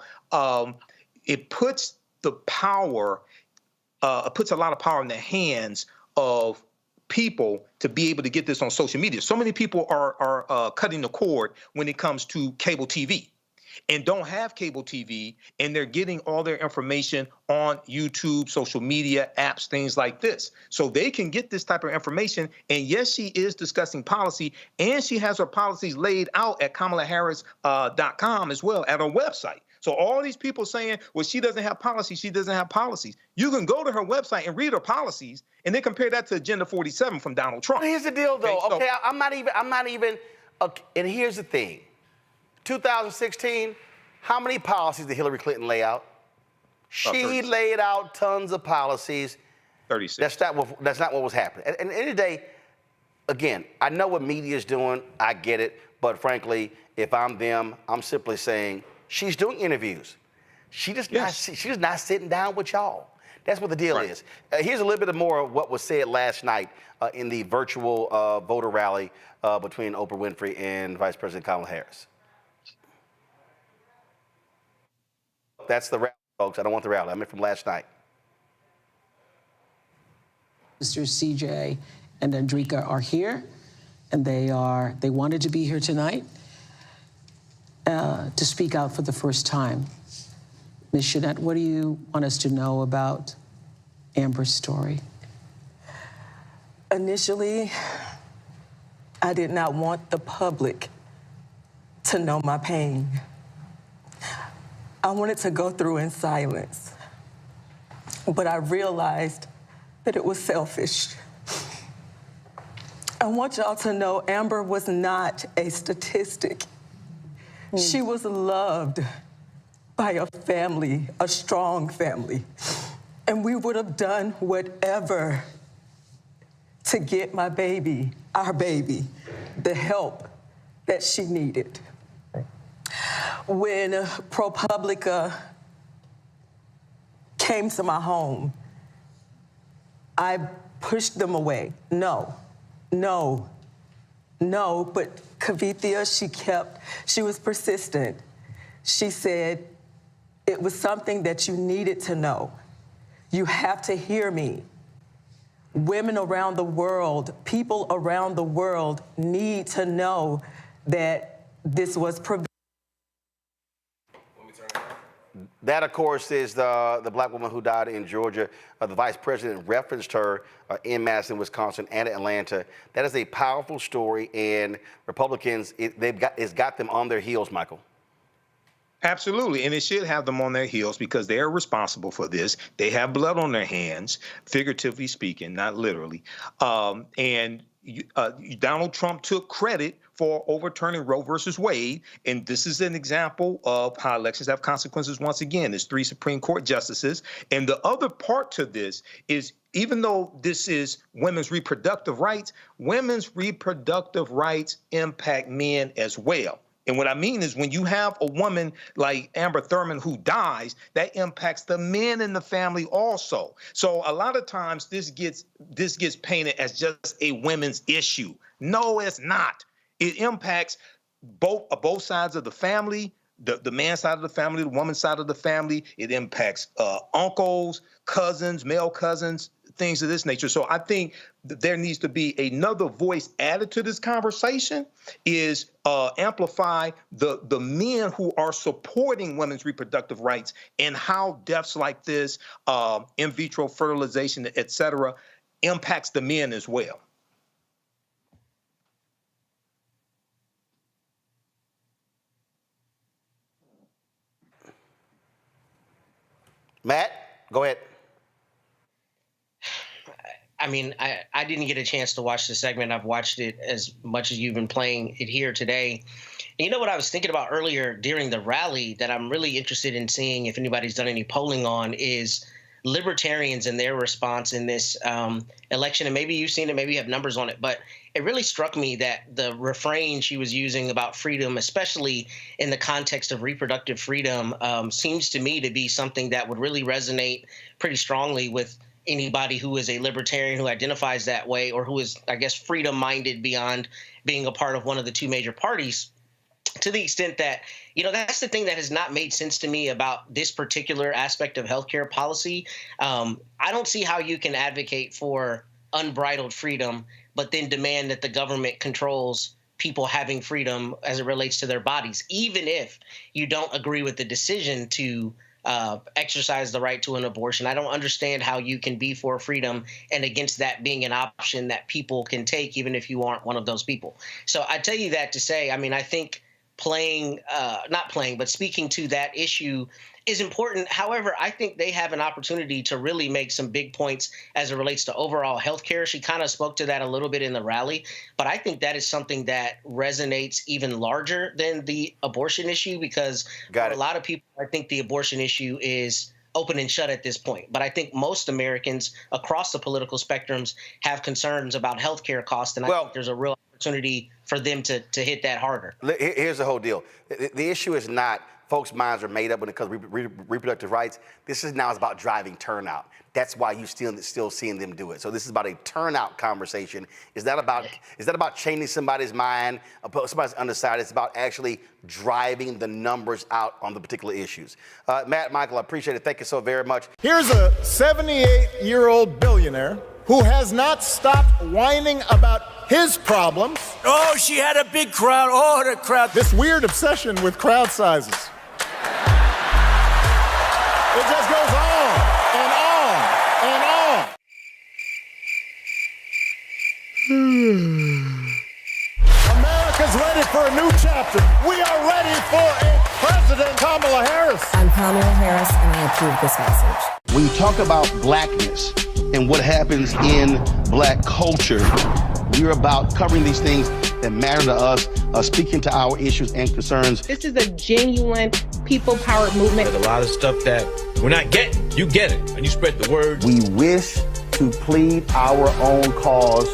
it puts the power, puts a lot of power in the hands of people to be able to get this on social media. So many people are cutting the cord when it comes to cable TV and don't have cable TV, and they're getting all their information on YouTube, social media, apps, things like this. So they can get this type of information. And yes, she is discussing policy, and she has her policies laid out at KamalaHarris.com as well, at her website. So all these people saying, well, she doesn't have policies, she doesn't have policies. You can go to her website and read her policies and then compare that to Agenda 47 from Donald Trump. Here's the deal, though. Okay, I'm not even, okay, and here's the thing. 2016, how many policies did Hillary Clinton lay out? She laid out tons of policies. 36. That's not what was happening. And at the end of the day, again, I know what media is doing. I get it. But frankly, if I'm them, I'm simply saying, she's doing interviews. She's just not sitting down with y'all. That's what the deal is. Here's a little bit more of what was said last night in the virtual voter rally between Oprah Winfrey and Vice President Kamala Harris. That's the rally, folks. I don't want the rally. I meant from last night. Mr. CJ and Andrika are here, and they wanted to be here tonight to speak out for the first time. Ms. Jeanette, what do you want us to know about Amber's story? Initially, I did not want the public to know my pain. I wanted to go through in silence, but I realized that it was selfish. I want y'all to know Amber was not a statistic. She was loved by a family, a strong family, and we would have done whatever to get my baby, our baby, the help that she needed. When ProPublica came to my home, I pushed them away. No, but Kavithia, she was persistent. She said, it was something that you needed to know. You have to hear me. Women around the world, people around the world need to know that this was prevented. That, of course, is the black woman who died in Georgia. The vice president referenced her in Madison, Wisconsin, and Atlanta. That is a powerful story, and Republicans, it's got them on their heels, Michael. Absolutely, and it should have them on their heels because they are responsible for this. They have blood on their hands, figuratively speaking, not literally. And Donald Trump took credit for overturning Roe versus Wade, and this is an example of how elections have consequences once again. There's 3 Supreme Court justices, and the other part to this is even though this is women's reproductive rights impact men as well. And what I mean is when you have a woman like Amber Thurman who dies, that impacts the men in the family also. So a lot of times this gets painted as just a women's issue. No, it's not. It impacts both sides of the family, the man's side of the family, the woman's side of the family. It impacts uncles, cousins, male cousins, things of this nature. So I think that there needs to be another voice added to this conversation is amplify the men who are supporting women's reproductive rights and how deaths like this, in vitro fertilization, et cetera, impacts the men as well. Matt, go ahead. I mean, I didn't get a chance to watch the segment. I've watched it as much as you've been playing it here today. And you know what I was thinking about earlier during the rally that I'm really interested in seeing if anybody's done any polling on is libertarians and their response in this election. And maybe you've seen it, maybe you have numbers on it, but it really struck me that the refrain she was using about freedom, especially in the context of reproductive freedom, seems to me to be something that would really resonate pretty strongly with anybody who is a libertarian who identifies that way or who is, I guess, freedom-minded beyond being a part of one of the 2 major parties, to the extent that, you know, that's the thing that has not made sense to me about this particular aspect of healthcare policy. I don't see how you can advocate for unbridled freedom, but then demand that the government controls people having freedom as it relates to their bodies, even if you don't agree with the decision to exercise the right to an abortion. I don't understand how you can be for freedom and against that being an option that people can take, even if you aren't one of those people. So I tell you that to say, I mean, I think speaking to that issue is important. However, I think they have an opportunity to really make some big points as it relates to overall health care. She kind of spoke to that a little bit in the rally, but I think that is something that resonates even larger than the abortion issue because for a lot of people, I think the abortion issue is open and shut at this point. But I think most Americans across the political spectrums have concerns about health care costs, and I think there's a real opportunity for them to hit that harder. Here's the whole deal. The issue is not folks' minds are made up when it comes to reproductive rights. This is now about driving turnout. That's why you still seeing them do it. So this is about a turnout conversation. Is that about changing somebody's mind, somebody's undecided? It's about actually driving the numbers out on the particular issues. Matt, Michael, I appreciate it. Thank you so very much. Here's a 78-year-old billionaire who has not stopped whining about his problems. Oh, she had a big crowd. Oh, the crowd. This weird obsession with crowd sizes. It just goes on and on and on. America's ready for a new chapter. We are ready for a President Kamala Harris. I'm Kamala Harris, and I approve this message. When you talk about blackness and what happens in black culture, we're about covering these things that matter to us, speaking to our issues and concerns. This is a genuine people-powered movement. There's a lot of stuff that we're not getting. You get it, and you spread the word. We wish to plead our own cause.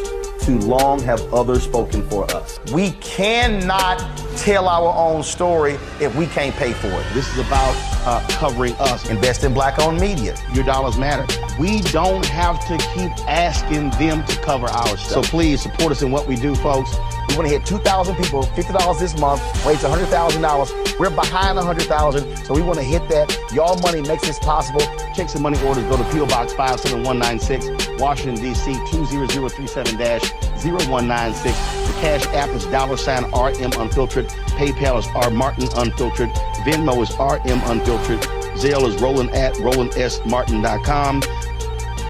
Too long have others spoken for us. We cannot tell our own story if we can't pay for it. This is about covering us. Invest in black-owned media. Your dollars matter. We don't have to keep asking them to cover our stuff. So please support us in what we do, folks. We want to hit 2,000 people, $50 this month, raise $100,000. We're behind 100,000, so we want to hit that. Y'all money makes this possible. Checks and money orders go to P.O. Box 57196, Washington, D.C. 20037-0196. The Cash App is $RM Unfiltered. PayPal is R Martin Unfiltered. Venmo is RM Unfiltered. Zelle is Roland@RolandSMartin.com.